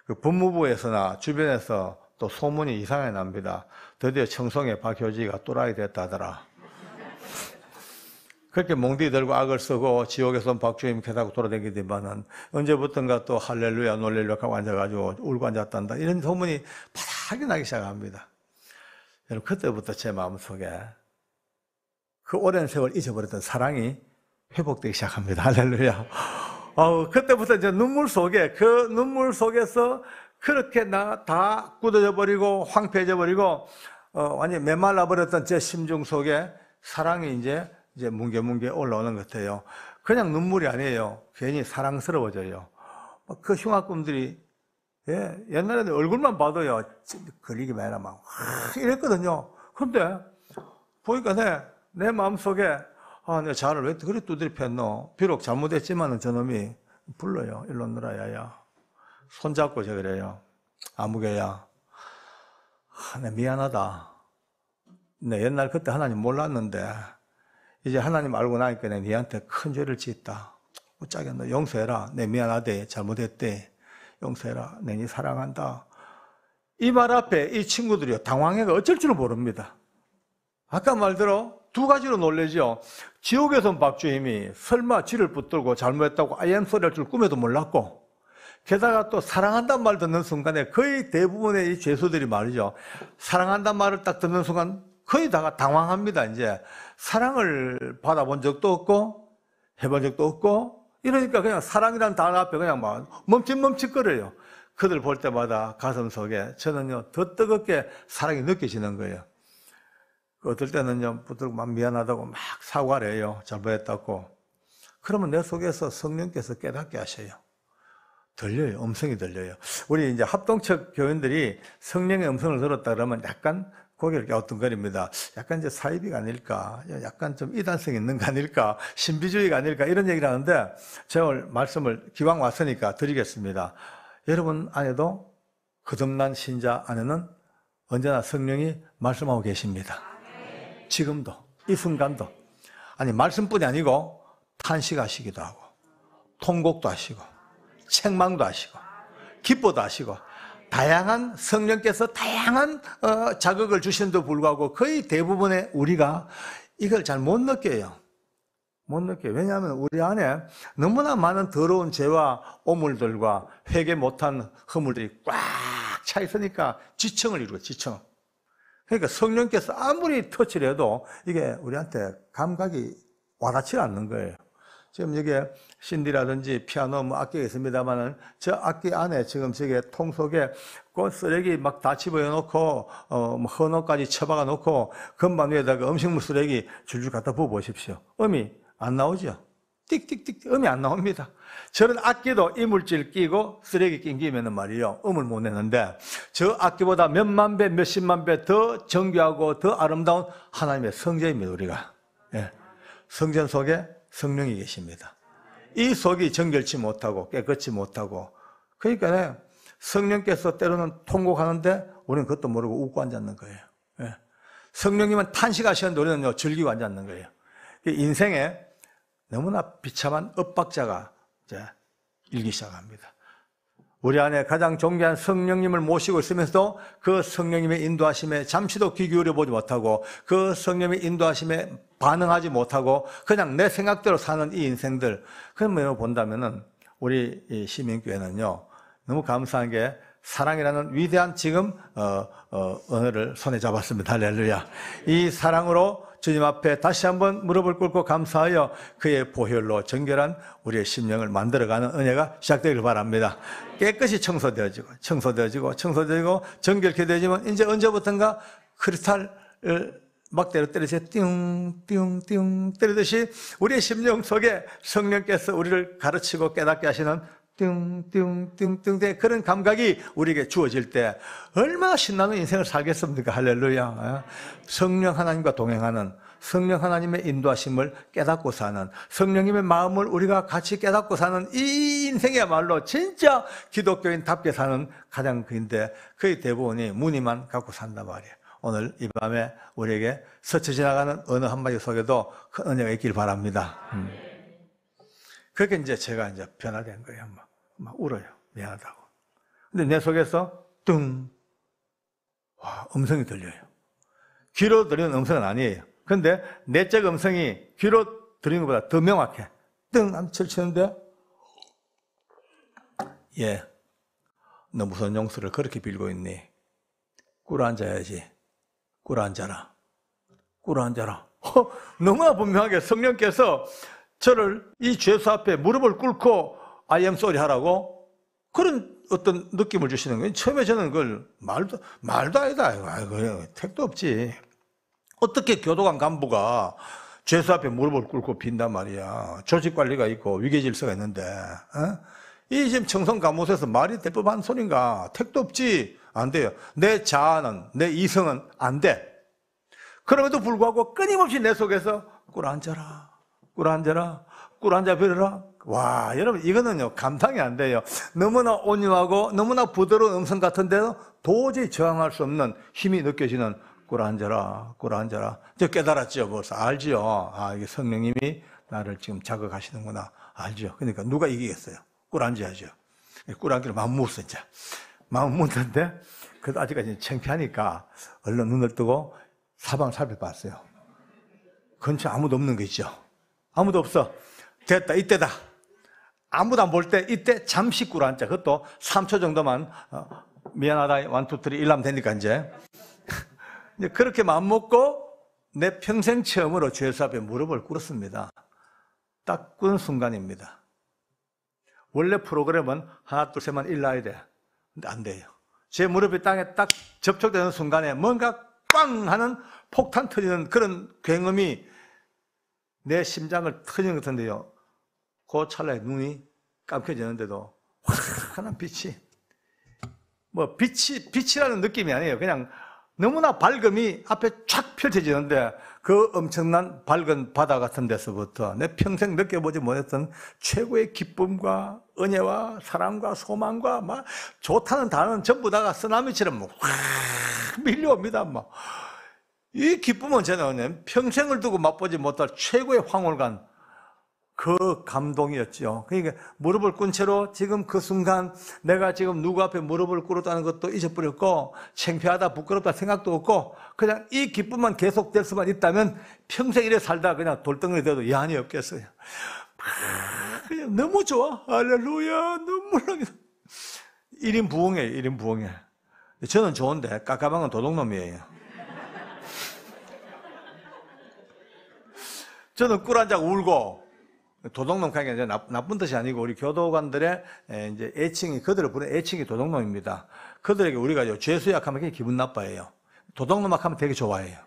그 법무부에서나 주변에서 또 소문이 이상하게 납니다. 드디어 청송의 박효지가 또라이 됐다더라. 그렇게 몽디 들고 악을 쓰고 지옥에서 박주임 캐다고 돌아다니더니만은 언제부턴가 또 할렐루야 놀렐루야 하고 앉아가지고 울고 앉았단다. 이런 소문이 바닥이 나기 시작합니다. 여러분 그때부터 제 마음속에 그 오랜 세월 잊어버렸던 사랑이 회복되기 시작합니다. 할렐루야. 그때부터 이제 눈물 속에서 그렇게 나 다 굳어져 버리고 황폐해져 버리고 완전히 메말라 버렸던 제 심중 속에 사랑이 이제 뭉게뭉게 올라오는 것 같아요. 그냥 눈물이 아니에요. 괜히 사랑스러워져요. 그 흉악범들이 옛날에는 얼굴만 봐도요 걸리기 마라 막 이랬거든요. 근데 보니까 내 마음속에 내 자를 왜 그리 두드리 팼노. 비록 잘못했지만은 저놈이 불러요. 일로 오너라 야야. 손잡고 저 그래요. 아무개야. 내 미안하다. 내 옛날 그때 하나님 몰랐는데 이제 하나님 알고 나니까 내 니한테 큰 죄를 짓다. 어쩌겠 너 용서해라. 내 미안하대. 잘못했대. 용서해라. 내 니 사랑한다. 이 말 앞에 이 친구들이요 당황해가 어쩔 줄을 모릅니다. 아까 말대로 두 가지로 놀라죠. 지옥에서 온 박주임이 설마 쥐를 붙들고 잘못했다고 I am sorry 할 줄 꿈에도 몰랐고, 게다가 또 사랑한다는 말 듣는 순간에 거의 대부분의 이 죄수들이 말이죠. 사랑한다는 말을 딱 듣는 순간 거의 다 당황합니다. 이제 사랑을 받아본 적도 없고 해본 적도 없고 이러니까 그냥 사랑이라는 단어 앞에 그냥 막 멈칫멈칫거려요. 그들 볼 때마다 가슴 속에 저는요 더 뜨겁게 사랑이 느껴지는 거예요. 어떨 때는요 붙들고 막 미안하다고 막 사과를 해요. 잘못했다고. 그러면 내 속에서 성령께서 깨닫게 하셔요. 들려요. 음성이 들려요. 우리 이제 합동측 교인들이 성령의 음성을 들었다 그러면 약간 고개를 갸우뚱거립니다. 약간 이제 사이비가 아닐까, 약간 좀 이단성이 있는 거 아닐까, 신비주의가 아닐까 이런 얘기를 하는데 제가 오늘 말씀을 기왕 왔으니까 드리겠습니다. 여러분 안에도 거듭난 신자 안에는 언제나 성령이 말씀하고 계십니다. 지금도 이 순간도 아니 말씀뿐이 아니고 탄식하시기도 하고 통곡도 하시고 책망도 하시고 기뻐도 하시고 다양한 성령께서 다양한 자극을 주시는데도 불구하고 거의 대부분의 우리가 이걸 잘 못 느껴요. 못 느껴요. 왜냐하면 우리 안에 너무나 많은 더러운 죄와 오물들과 회개 못한 허물들이 꽉 차 있으니까 지층을 이루고 지층. 그러니까 성령께서 아무리 터치를 해도 이게 우리한테 감각이 와닿지 않는 거예요. 지금 여기에 신디라든지 피아노 뭐 악기가 있습니다만은 저 악기 안에 지금 저게 통 속에 꽃 쓰레기 막 다 집어넣고 뭐 헌옷까지 처박아 놓고 건반 위에다가 음식물 쓰레기 줄줄 갖다 부어 보십시오. 음이 안 나오죠. 띡띡띡 음이 안 나옵니다. 저런 악기도 이물질 끼고 쓰레기 낑기면은 말이요 음을 못 내는데 저 악기보다 몇만 배 몇십만 배 더 정교하고 더 아름다운 하나님의 성전입니다. 우리가 성전 속에 성령이 계십니다. 이 속이 정결치 못하고 깨끗이 못하고 그러니까 성령께서 때로는 통곡하는데 우리는 그것도 모르고 웃고 앉았는 거예요. 성령님은 탄식하시는데 우리는 즐기고 앉았는 거예요. 인생에 너무나 비참한 엇박자가 이제 일기 시작합니다. 우리 안에 가장 존귀한 성령님을 모시고 있으면서도 그 성령님의 인도하심에 잠시도 귀 기울여 보지 못하고 그 성령님의 인도하심에 반응하지 못하고 그냥 내 생각대로 사는 이 인생들, 그런 면으로 본다면은 우리 이 시민교회는요 너무 감사한 게 사랑이라는 위대한 지금 언어를 손에 잡았습니다. 할렐루야. 이 사랑으로 주님 앞에 다시 한번 무릎을 꿇고 감사하여 그의 보혈로 정결한 우리의 심령을 만들어가는 은혜가 시작되길 바랍니다. 깨끗이 청소되어지고 정결케 되어지면 이제 언제부턴가 크리스탈 막 때리듯이 띵띵띵 때리듯이 우리의 심령 속에 성령께서 우리를 가르치고 깨닫게 하시는 띵띵띵띵 그런 감각이 우리에게 주어질 때 얼마나 신나는 인생을 살겠습니까? 할렐루야. 성령 하나님과 동행하는, 성령 하나님의 인도하심을 깨닫고 사는, 성령님의 마음을 우리가 같이 깨닫고 사는 이 인생이야말로 진짜 기독교인답게 사는 가장 그인데 거의 대부분이 무늬만 갖고 산단 말이에요. 오늘 이 밤에 우리에게 스쳐 지나가는 어느 한마디 속에도 큰 은혜가 있길 바랍니다. 그렇게 이제 제가 이제 변화된 거예요. 막 울어요. 미안하다고. 근데 내 속에서 와, 음성이 들려요. 귀로 들리는 음성은 아니에요. 근데 내적 음성이 귀로 들리는 것보다 더 명확해. 하면 치는데 예, 너 무슨 용서를 그렇게 빌고 있니? 꿇어 앉아야지. 꿇어 앉아라. 꿇어 앉아라. 너무나 분명하게 성령께서 저를 이 죄수 앞에 무릎을 꿇고 I am sorry 하라고 그런 어떤 느낌을 주시는 거예요. 처음에 저는 그걸 말도 아니다. 아이고, 택도 없지. 어떻게 교도관 간부가 죄수 앞에 무릎을 꿇고 빈단 말이야. 조직 관리가 있고 위계 질서가 있는데, 이 지금 청송감옥에서 말이 될 법한 소린가? 택도 없지. 안 돼요. 내 자아는, 내 이성은 안 돼. 그럼에도 불구하고 끊임없이 내 속에서 꿇어 앉아라. 꿇어 앉아라. 꿇어 앉아 버려라. 와, 여러분, 이거는요, 감당이 안 돼요. 너무나 온유하고 너무나 부드러운 음성 같은데도 도저히 저항할 수 없는 힘이 느껴지는 꿇어 앉아라, 꿇어 앉아라. 저 깨달았죠, 벌써. 알지요. 아, 이게 성령님이 나를 지금 자극하시는구나. 알죠. 그러니까 누가 이기겠어요? 꿇어 앉아야죠. 꿇어 앉기로 마음 먹었어, 진짜. 마음 먹었는데, 그래도 아직까지 창피하니까 얼른 눈을 뜨고 사방을 살펴봤어요. 근처에 아무도 없는 거 있죠. 아무도 없어. 됐다, 이때다. 아무도 안 볼 때, 이때 잠시 꿇어 앉자. 그것도 3초 정도만, 미안하다, 1, 2, 3, 1 하면 되니까 이제. 그렇게 마음먹고 내 평생 처음으로 죄수 앞에 무릎을 꿇었습니다. 딱 꿇은 순간입니다. 원래 프로그램은 하나, 둘, 셋만 일러야 돼. 근데 안 돼요. 제 무릎이 땅에 딱 접촉되는 순간에 뭔가 꽝 하는 폭탄 터지는 그런 굉음이 내 심장을 터지는 것 같은데요. 그 찰나에 눈이 감겨지는데도 환한 빛이, 빛이라는 느낌이 아니에요. 그냥 너무나 밝음이 앞에 쫙 펼쳐지는데 그 엄청난 밝은 바다 같은 데서부터 내 평생 느껴보지 못했던 최고의 기쁨과 은혜와 사랑과 소망과 막 좋다는 단어는 전부 다가 쓰나미처럼 확 밀려옵니다. 이 기쁨은 저는 평생을 두고 맛보지 못할 최고의 황홀감, 그 감동이었죠. 그러니까 무릎을 꿇은 채로 지금 그 순간 내가 지금 누구 앞에 무릎을 꿇었다는 것도 잊어버렸고 창피하다 부끄럽다 생각도 없고 그냥 이 기쁨만 계속될 수만 있다면 평생 이래 살다 그냥 돌덩어리 돼도 여한이 없겠어요. 그냥 너무 좋아. 할렐루야. 눈물 나게. 1인 부흥이에요. 1인 부흥이에요. 저는 좋은데 깝깝한 도둑놈이에요. 저는 꿇어 앉아 울고 도둑놈 하기가 이제 나쁜 뜻이 아니고 우리 교도관들의 이제 애칭이 그들을 부르는 애칭이 도둑놈입니다. 그들에게 우리가 죄수약하면 되게 기분 나빠해요. 도둑놈 하면 되게 좋아해요.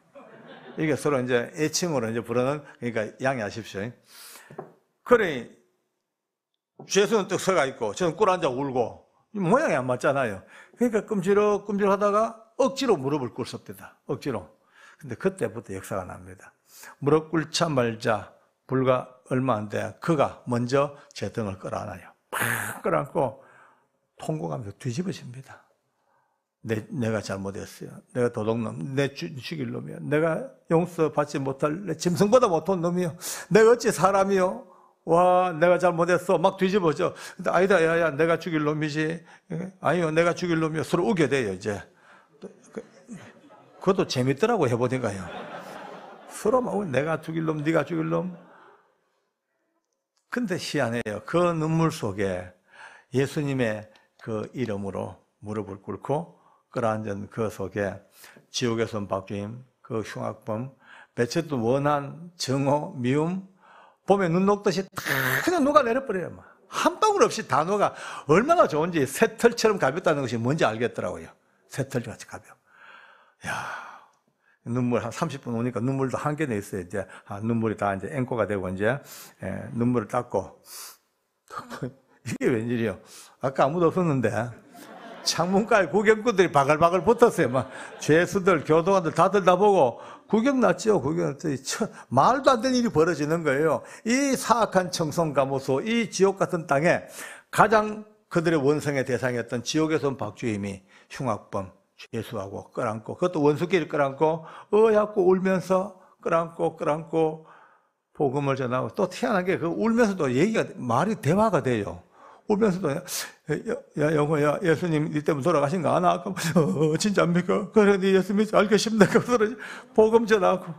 이게 서로 이제 애칭으로 이제 부르는 그러니까 양해하십시오. 그래 죄수는 떡 서가 있고 저는 꿇어 앉아 울고 모양이 안 맞잖아요. 그러니까 끔지럭 하다가 억지로 무릎을 꿇습니다. 억지로. 근데 그때부터 역사가 납니다. 무릎 꿇자 말자 불과 얼마 안 돼. 그가 먼저 제 등을 끌어안아요. 팍 끌어안고 통곡하면서 뒤집어집니다. 내가 잘못했어요. 내가 도둑놈, 내 죽일 놈이야. 내가 용서받지 못할 내 짐승보다 못한 놈이요. 내가 어찌 사람이요. 와, 내가 잘못했어. 막 뒤집어져. 근데 아니다, 야야, 내가 죽일 놈이지. 아니요, 내가 죽일 놈이요. 서로 우게 돼요, 이제. 그것도 재밌더라고, 해보니까요. 서로 막 내가 죽일 놈, 네가 죽일 놈. 근데 희한해요. 그 눈물 속에 예수님의 그 이름으로 무릎을 꿇고 끌어앉은 그 속에 지옥에서 온 박주임, 그 흉악범, 배쳤던 원한, 정오, 미움, 봄에 눈 녹듯이 다 그냥 녹아내려버려요. 한 방울 없이 다 녹아. 얼마나 좋은지 새털처럼 가볍다는 것이 뭔지 알겠더라고요. 새털같이 가벼워. 야, 눈물 한 30분 오니까 눈물도 한 개는 있어요. 이제 눈물이 다 이제 앵꼬가 되고 이제 눈물을 닦고 이게 웬일이요? 아까 아무도 없었는데 창문가에 구경꾼들이 바글바글 붙었어요. 막 죄수들, 교도관들 다들 다 보고 구경 났죠. 구경 났더니 말도 안 되는 일이 벌어지는 거예요. 이 사악한 청송가모소, 이 지옥 같은 땅에 가장 그들의 원성의 대상이었던 지옥에서 온 박주임이 흉악범 죄수하고 끌안고, 그것도 원수끼리 끌안고 어약고 울면서 끌안고 복음을 전하고, 또 희한하게 그 울면서도 말이 대화가 돼요. 울면서도 야 영호야, 예수님 니 때문에 돌아가신 거 아나? 진짜입니까? 그래 니 예수 믿지 알겠습니다. 그래서 복음 전하고,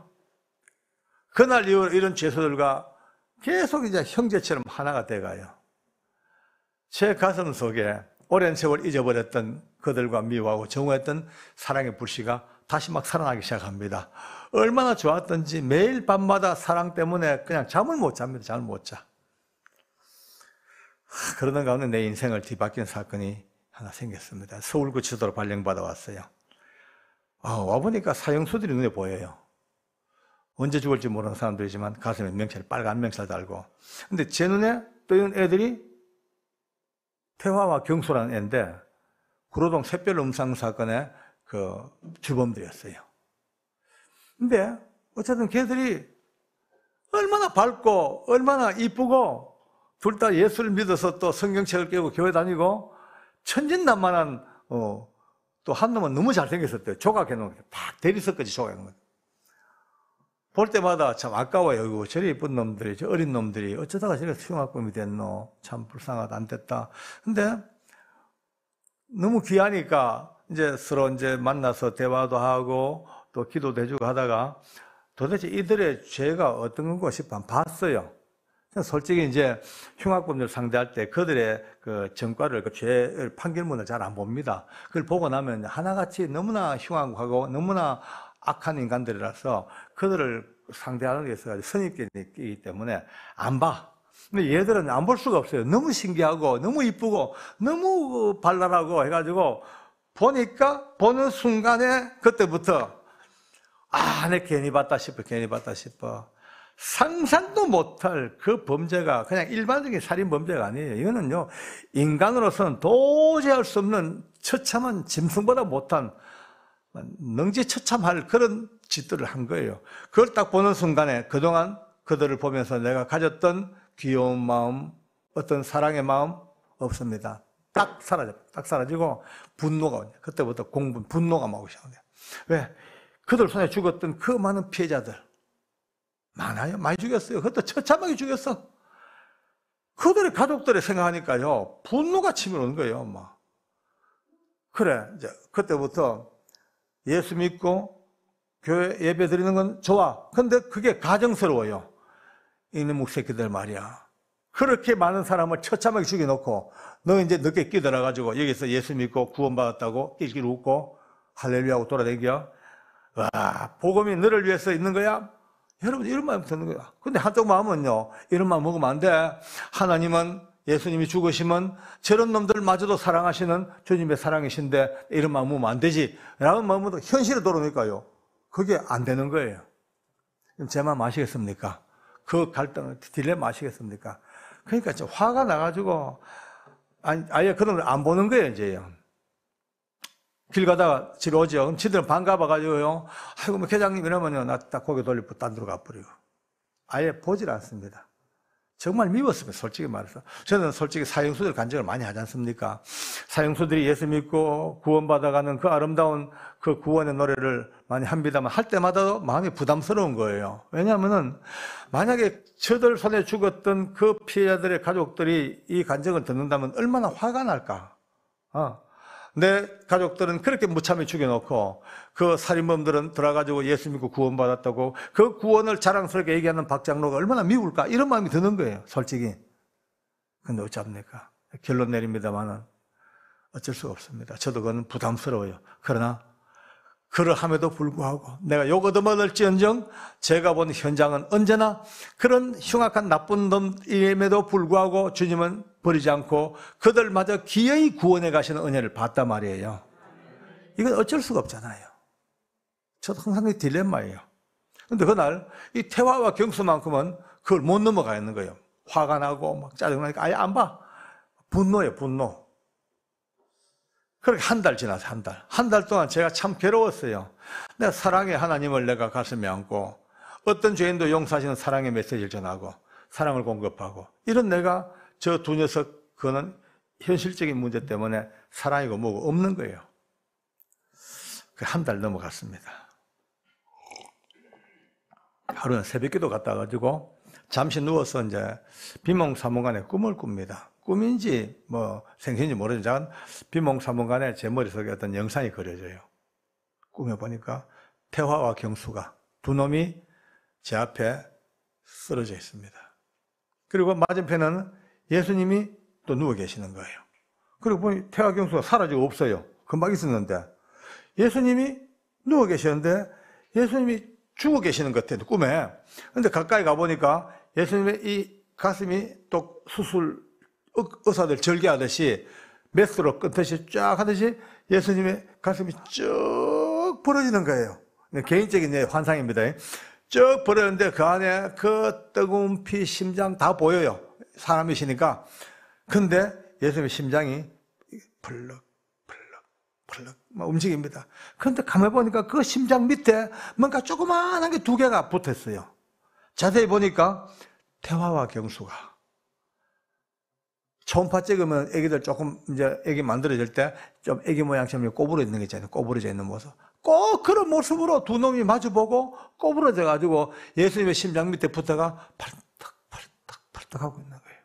그날 이후로 이런 죄수들과 계속 이제 형제처럼 하나가 돼가요. 제 가슴 속에 오랜 세월 잊어버렸던 그들과 미워하고 정오했던 사랑의 불씨가 다시 막 살아나기 시작합니다. 얼마나 좋았던지 매일 밤마다 사랑 때문에 그냥 잠을 못 잡니다. 잠을 못 자. 그러던 가운데 내 인생을 뒤바뀐 사건이 하나 생겼습니다. 서울구치소로 발령받아 왔어요. 와보니까 사형수들이 눈에 보여요. 언제 죽을지 모르는 사람들이지만 가슴에 명찰, 빨간 명찰 달고. 근데 제 눈에 떠있는 애들이 태화와 경수라는 애인데 구로동 샛별 음상 사건의 그 주범들이었어요. 근데 어쨌든 걔들이 얼마나 밝고 얼마나 이쁘고 둘 다 예수를 믿어서 또 성경책을 깨고 교회 다니고 천진난만한 또 한 놈은 너무 잘생겼었대요. 조각해놓은 팍 대리석까지 조각해놓은 거예요. 볼 때마다 참 아까워요. 저리 이쁜 놈들이, 저 어린 놈들이 어쩌다가 저렇게 흉악범이 됐노. 참 불쌍하다, 안 됐다. 근데 너무 귀하니까 이제 서로 이제 만나서 대화도 하고 또 기도도 해주고 하다가 도대체 이들의 죄가 어떤 건가 싶어 봤어요. 솔직히 이제 흉악범들 상대할 때 그들의 그 전과를, 그 죄 판결문을 잘 안 봅니다. 그걸 보고 나면 하나같이 너무나 흉악하고 너무나 악한 인간들이라서 그들을 상대하는 데 있어서 선입견이 때문에 안 봐. 근데 얘들은 안 볼 수가 없어요. 너무 신기하고 너무 이쁘고 너무 발랄하고 해가지고 보니까 보는 순간에 그때부터 내 괜히 봤다 싶어. 상상도 못할 그 범죄가 그냥 일반적인 살인 범죄가 아니에요. 이거는요, 인간으로서는 도저히 할 수 없는 처참한 짐승보다 못한 능지처참할 그런 짓들을 한 거예요. 그걸 딱 보는 순간에 그동안 그들을 보면서 내가 가졌던 귀여운 마음, 어떤 사랑의 마음 없습니다. 딱 사라지고 분노가 오냐. 그때부터 분노가 막 오기 시작해요. 왜? 그들 손에 죽었던 그 많은 피해자들 많아요. 많이 죽였어요. 그것도 처참하게 죽였어. 그들의 가족들을 생각하니까요, 분노가 치밀어오는 거예요. 막. 그래, 이제 그때부터 예수 믿고 교회 예배 드리는 건 좋아. 근데 그게 가정스러워요. 이놈의 새끼들 말이야. 그렇게 많은 사람을 처참하게 죽여놓고 너 이제 늦게 끼들어가지고 여기서 예수 믿고 구원받았다고 낄낄 웃고 할렐루야하고 돌아다니겨. 와, 복음이 너를 위해서 있는 거야? 여러분, 이런 마음 드는 거야. 근데 한쪽 마음은요, 이런 마음 먹으면 안 돼. 하나님은, 예수님이 죽으시면 저런 놈들마저도 사랑하시는 주님의 사랑이신데 이런 마음 먹으면 안 되지 라는 마음으로 현실에 돌아오니까요, 그게 안 되는 거예요. 제 마음 아시겠습니까? 그 갈등을, 딜레마 아시겠습니까? 그러니까 좀 화가 나가지고 아예 그런 걸 안 보는 거예요. 이제요, 길 가다가 집에 오죠. 그럼 지들은 반가워가지고요, 아이고, 뭐, 회장님 이러면요, 나 딱 고개 돌리고 딴 데로 가버리고. 아예 보질 않습니다. 정말 미웠습니다. 솔직히 말해서. 저는 솔직히 사형수들 간증을 많이 하지 않습니까? 사형수들이 예수 믿고 구원받아가는 그 아름다운 그 구원의 노래를 많이 합니다만 할 때마다 마음이 부담스러운 거예요. 왜냐하면은 만약에 저들 손에 죽었던 그 피해자들의 가족들이 이 간증을 듣는다면 얼마나 화가 날까? 내 가족들은 그렇게 무참히 죽여놓고 그 살인범들은 들어가지고 예수 믿고 구원받았다고 그 구원을 자랑스럽게 얘기하는 박장로가 얼마나 미울까, 이런 마음이 드는 거예요, 솔직히. 근데 어찌합니까? 결론 내립니다만은 어쩔 수가 없습니다. 저도 그건 부담스러워요. 그러나 그러함에도 불구하고 내가 욕 얻어먹을지언정 제가 본 현장은 언제나 그런 흉악한 나쁜 놈임에도 불구하고 주님은 버리지 않고 그들마저 기어이 구원해 가시는 은혜를 봤단 말이에요. 이건 어쩔 수가 없잖아요. 저도 항상 그 딜레마예요. 근데 그날 이 태화와 경수만큼은 그걸 못 넘어가 있는 거예요. 화가 나고 막 짜증나니까 아예 안 봐. 분노예요, 분노. 그렇게 한 달 지나서 한 달. 한 달 동안 제가 참 괴로웠어요. 내가 사랑의 하나님을 내가 가슴에 안고 어떤 죄인도 용서하시는 사랑의 메시지를 전하고 사랑을 공급하고 이런 내가 저 두 녀석 그거는 현실적인 문제 때문에 사랑이고 뭐고 없는 거예요. 한 달 넘어갔습니다. 하루는 새벽기도 갔다 가지고 잠시 누워서 이제 비몽사몽간에 꿈을 꿉니다. 꿈인지 뭐 생신인지 모르지만 비몽사몽간에 제 머릿속에 어떤 영상이 그려져요. 꿈에 보니까 태화와 경수가 두 놈이 제 앞에 쓰러져 있습니다. 그리고 맞은편에는 예수님이 또 누워 계시는 거예요. 그리고 보니 태화 경수가 사라지고 없어요. 금방 있었는데 예수님이 누워 계셨는데 예수님이 죽어 계시는 것 같아요. 꿈에. 근데 가까이 가보니까 예수님의 이 가슴이 또 수술 의사들 절개하듯이 메스로 끊듯이 쫙 하듯이 예수님의 가슴이 쭉 벌어지는 거예요. 개인적인 환상입니다. 쭉 벌어졌는데 그 안에 그 뜨거운 피, 심장 다 보여요. 사람이시니까. 근데 예수님의 심장이 펄럭 막 움직입니다. 그런데 가만히 보니까 그 심장 밑에 뭔가 조그마한 게 두 개가 붙었어요. 자세히 보니까 태화와 경수가 초음파 찍으면 애기들 조금 이제 애기 만들어질 때 좀 애기 모양처럼 꼬부러 있는 게 있잖아요. 꼬부러져 있는 모습. 꼭 그런 모습으로 두 놈이 마주보고 꼬부러져 가지고 예수님의 심장 밑에 붙어가 팔떡 하고 있는 거예요.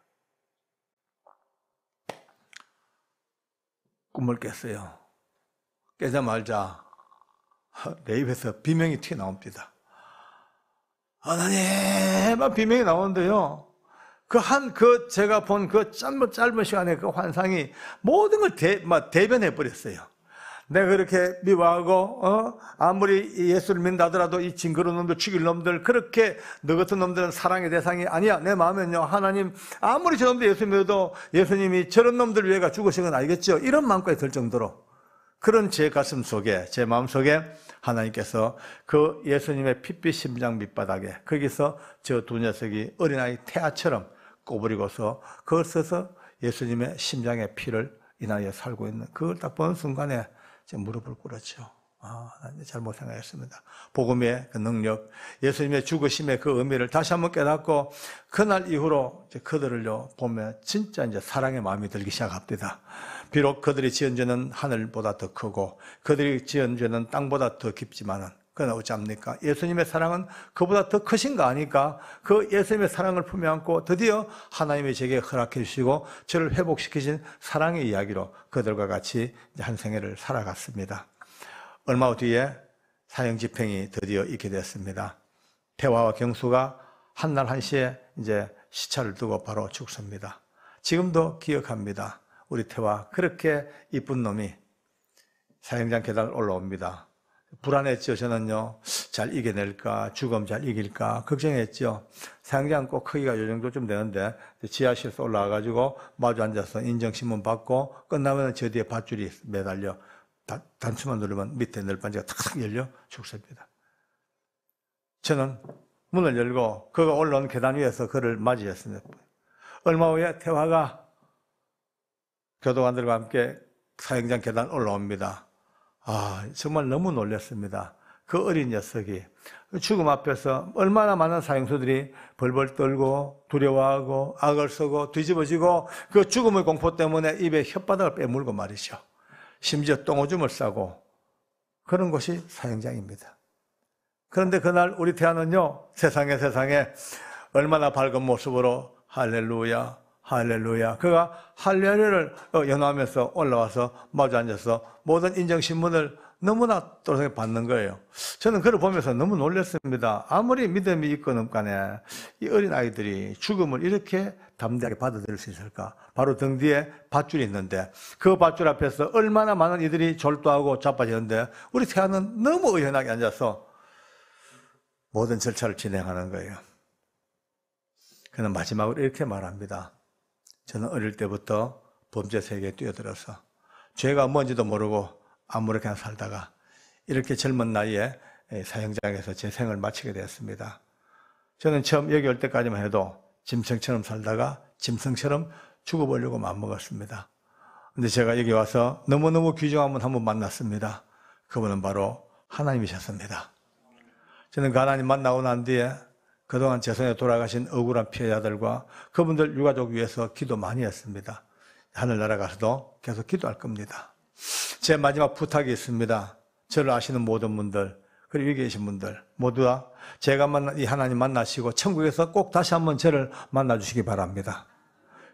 꿈을 깼어요. 깨자마자 내 입에서 비명이 튀어나옵니다. 하나님! 비명이 나오는데요. 제가 본 그 짧은 시간에 그 환상이 모든 걸 대변해 버렸어요. 내가 그렇게 미워하고, 아무리 예수를 믿는다 하더라도 이 징그러운 놈들, 죽일 놈들, 그렇게 너 같은 놈들은 사랑의 대상이 아니야. 내 마음은요, 하나님, 아무리 저 놈들 예수 믿어도 예수님이 저런 놈들 위해가 죽으신 건 알겠죠? 이런 마음까지 들 정도로. 그런 제 가슴 속에, 제 마음 속에 하나님께서 그 예수님의 핏빛 심장 밑바닥에 거기서 저 두 녀석이 어린아이 태아처럼 꼬부리고서 그걸 써서 예수님의 심장의 피를 인하여 살고 있는 그걸 딱 보는 순간에 제 무릎을 꿇었죠. 난 잘못 생각했습니다. 복음의 그 능력, 예수님의 죽으심의 그 의미를 다시 한번 깨닫고 그날 이후로 이제 그들을요 보면 진짜 이제 사랑의 마음이 들기 시작합니다. 비록 그들이 지은 죄는 하늘보다 더 크고 그들이 지은 죄는 땅보다 더 깊지만은 그러나 어찌합니까? 예수님의 사랑은 그보다 더 크신 거 아니까 그 예수님의 사랑을 품에 안고 드디어 하나님이 제게 허락해 주시고 저를 회복시키신 사랑의 이야기로 그들과 같이 한 생애를 살아갔습니다. 얼마 후 뒤에 사형 집행이 드디어 있게 됐습니다. 태화와 경수가 한날 한시에 이제 시차를 두고 바로 죽습니다. 지금도 기억합니다. 우리 태화 그렇게 이쁜 놈이 사형장 계단을 올라옵니다. 불안했죠. 저는요 잘 이겨낼까 죽음 잘 이길까 걱정했죠. 사형장 꼭 크기가 이 정도쯤 되는데 지하실에서 올라와가지고 마주 앉아서 인정신문 받고 끝나면 저 뒤에 밧줄이 매달려 단추만 누르면 밑에 널빤지가 탁 열려 죽습니다. 저는 문을 열고 그가 올라온 계단 위에서 그를 맞이했습니다. 얼마 후에 태화가 교도관들과 함께 사형장 계단 올라옵니다. 정말 너무 놀랐습니다. 그 어린 녀석이 죽음 앞에서 얼마나 많은 사형수들이 벌벌 떨고 두려워하고 악을 쓰고 뒤집어지고 그 죽음의 공포 때문에 입에 혓바닥을 빼물고 말이죠. 심지어 똥오줌을 싸고 그런 곳이 사형장입니다. 그런데 그날 우리 태아는요 세상에 얼마나 밝은 모습으로 할렐루야 할렐루야 그가 할렐루야를 연호하면서 올라와서 마주 앉아서 모든 인정신문을 너무나 또렷하게 받는 거예요. 저는 그걸 보면서 너무 놀랐습니다. 아무리 믿음이 있건 간에 이 어린아이들이 죽음을 이렇게 담대하게 받아들일 수 있을까? 바로 등 뒤에 밧줄이 있는데 그 밧줄 앞에서 얼마나 많은 이들이 졸도하고 자빠지는데 우리 태아는 너무 의연하게 앉아서 모든 절차를 진행하는 거예요. 그는 마지막으로 이렇게 말합니다. 저는 어릴 때부터 범죄 세계에 뛰어들어서 죄가 뭔지도 모르고 아무렇게나 살다가 이렇게 젊은 나이에 사형장에서 제 생을 마치게 되었습니다. 저는 처음 여기 올 때까지만 해도 짐승처럼 살다가 짐승처럼 죽어보려고 마음먹었습니다. 근데 제가 여기 와서 너무너무 귀중한 분 한 분 만났습니다. 그분은 바로 하나님이셨습니다. 저는 그 하나님 만나고 난 뒤에 그동안 제 손에 돌아가신 억울한 피해자들과 그분들 유가족 위해서 기도 많이 했습니다. 하늘나라 가서도 계속 기도할 겁니다. 제 마지막 부탁이 있습니다. 저를 아시는 모든 분들, 그리고 여기 계신 분들 모두 다 제가 만난 이 하나님 만나시고 천국에서 꼭 다시 한번 저를 만나주시기 바랍니다.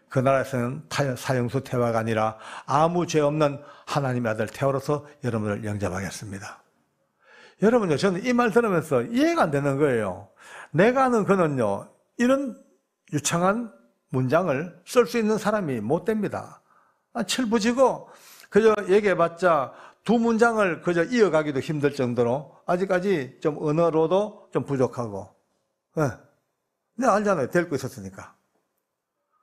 그 나라에서는 사형수 태화가 아니라 아무 죄 없는 하나님의 아들 태화로서 여러분을 영접하겠습니다. 여러분요, 저는 이 말 들으면서 이해가 안 되는 거예요. 내가 아는 그는요, 이런 유창한 문장을 쓸 수 있는 사람이 못 됩니다. 철부지고 그저 얘기해봤자 두 문장을 그저 이어가기도 힘들 정도로 아직까지 좀 언어로도 좀 부족하고, 내가 알잖아요. 데리고 있었으니까.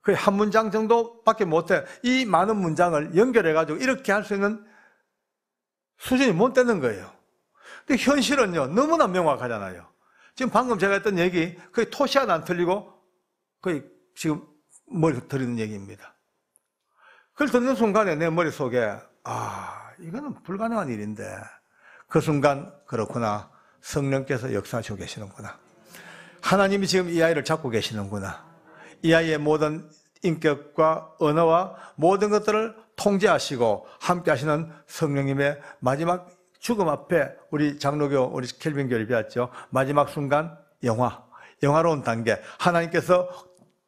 거의 한 문장 정도밖에 못해. 이 많은 문장을 연결해가지고 이렇게 할 수 있는 수준이 못 되는 거예요. 근데 현실은요, 너무나 명확하잖아요. 지금 방금 제가 했던 얘기, 거의 토시 하나 안 틀리고, 거의 지금 머리 들이는 얘기입니다. 그걸 듣는 순간에 내 머릿속에, 이거는 불가능한 일인데, 그 순간, 그렇구나. 성령께서 역사하시고 계시는구나. 하나님이 지금 이 아이를 잡고 계시는구나. 이 아이의 모든 인격과 언어와 모든 것들을 통제하시고 함께 하시는 성령님의 마지막 죽음 앞에 우리 장로교, 우리 켈빈 교회 배웠죠. 마지막 순간 영화로운 단계. 하나님께서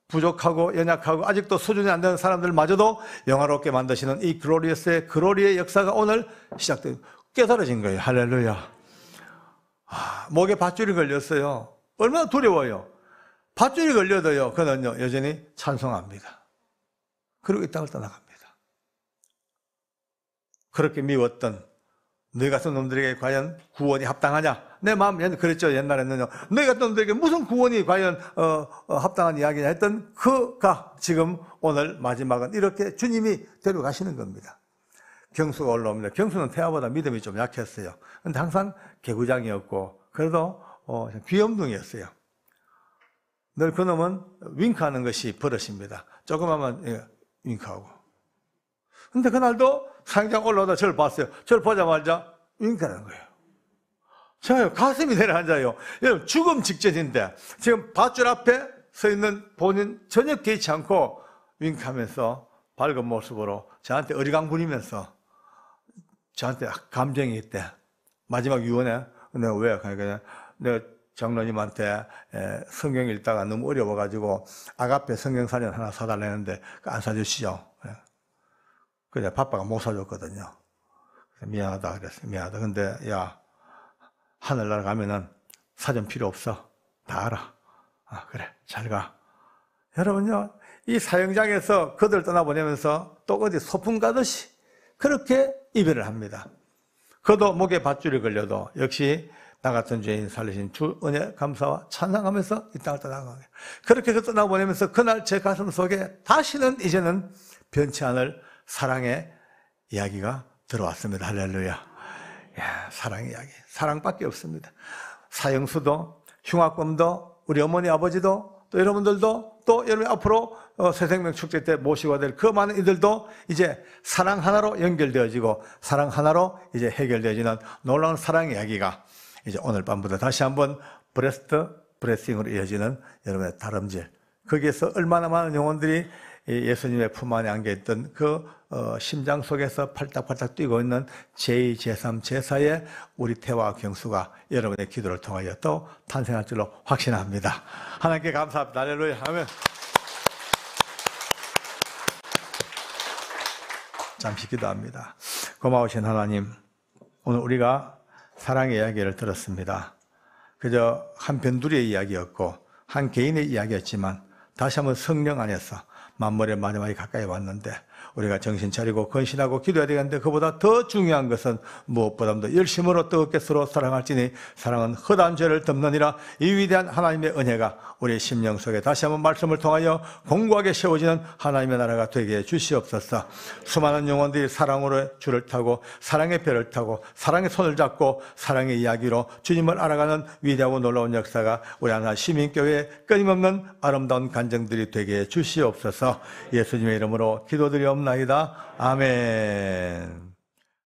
부족하고 연약하고 아직도 수준이 안 되는 사람들마저도 영화롭게 만드시는 이 글로리의 역사가 오늘 시작돼요. 깨달아진 거예요. 할렐루야. 목에 밧줄이 걸렸어요. 얼마나 두려워요. 밧줄이 걸려도요, 그는요, 여전히 찬송합니다. 그리고 이 땅을 떠나갑니다. 그렇게 미웠던 너희 같은 놈들에게 과연 구원이 합당하냐? 내 마음 그랬죠. 옛날에는요. 너희 같은 놈들에게 무슨 구원이 과연 합당한 이야기냐 했던 그가 지금 오늘 마지막은 이렇게 주님이 데려가시는 겁니다. 경수가 올라옵니다. 경수는 태아보다 믿음이 좀 약했어요. 근데 항상 개구장이었고 그래도 귀염둥이였어요. 늘 그놈은 윙크하는 것이 버릇입니다. 조금만 윙크하고. 근데 그날도 사형장 올라오다 저를 봤어요. 저를 보자마자 윙크하는 거예요. 제가 가슴이 내려앉아요. 여러분, 죽음 직전인데 지금 밧줄 앞에 서 있는 본인 전혀 개의치 않고 윙크하면서 밝은 모습으로 저한테 어리광 부리면서 저한테 감정이 있대. 마지막 유언에 내가 왜? 그러니까 내가 장로님한테 성경 읽다가 너무 어려워가지고 아가페 성경사전 하나 사달라는데 안 사주시죠. 그래 바빠가 못 사줬거든요. 미안하다 그랬어요. 미안하다. 근데 야, 하늘나라 가면은 사전 필요 없어. 다 알아. 그래 잘 가. 여러분요, 이 사형장에서 그들 떠나보내면서 또 어디 소풍 가듯이 그렇게 이별을 합니다. 그도 목에 밧줄이 걸려도 역시 나 같은 죄인 살리신 주 은혜 감사와 찬양하면서 이 땅을 떠나가게. 그렇게 그 떠나보내면서 그날 제 가슴 속에 다시는 이제는 변치 않을 사랑의 이야기가 들어왔습니다. 할렐루야. 야, 사랑의 이야기. 사랑밖에 없습니다. 사형수도 흉악범도 우리 어머니 아버지도 또 여러분들도 또 여러분 앞으로 새생명 축제 때 모시고 될 그 많은 이들도 이제 사랑 하나로 연결되어지고 사랑 하나로 이제 해결되어지는 놀라운 사랑의 이야기가 이제 오늘 밤부터 다시 한번 브레싱으로 이어지는 여러분의 다름질. 거기에서 얼마나 많은 영혼들이 예수님의 품 안에 안겨있던 그 심장 속에서 팔딱팔딱 뛰고 있는 제2, 제3, 제4의 우리 태와 경수가 여러분의 기도를 통하여 또 탄생할 줄로 확신합니다. 하나님께 감사합니다. 할렐루야. 아멘. 잠시 기도합니다. 고마우신 하나님, 오늘 우리가 사랑의 이야기를 들었습니다. 그저 한 변두리의 이야기였고 한 개인의 이야기였지만 다시 한번 성령 안에서 만물의 마지막이 가까이 왔는데 우리가 정신 차리고 건신하고 기도해야 되겠는데 그보다 더 중요한 것은 무엇보다도 열심으로 뜨겁게 서로 사랑할지니 사랑은 헛한 죄를 덮느니라. 이 위대한 하나님의 은혜가 우리의 심령 속에 다시 한번 말씀을 통하여 공고하게 세워지는 하나님의 나라가 되게 해 주시옵소서. 수많은 영혼들이 사랑으로 줄을 타고 사랑의 배를 타고 사랑의 손을 잡고 사랑의 이야기로 주님을 알아가는 위대하고 놀라운 역사가 우리 하나 시민교회의 끊임없는 아름다운 간증들이 되게 해 주시옵소서. 예수님의 이름으로 기도드리옵나이다. 아멘.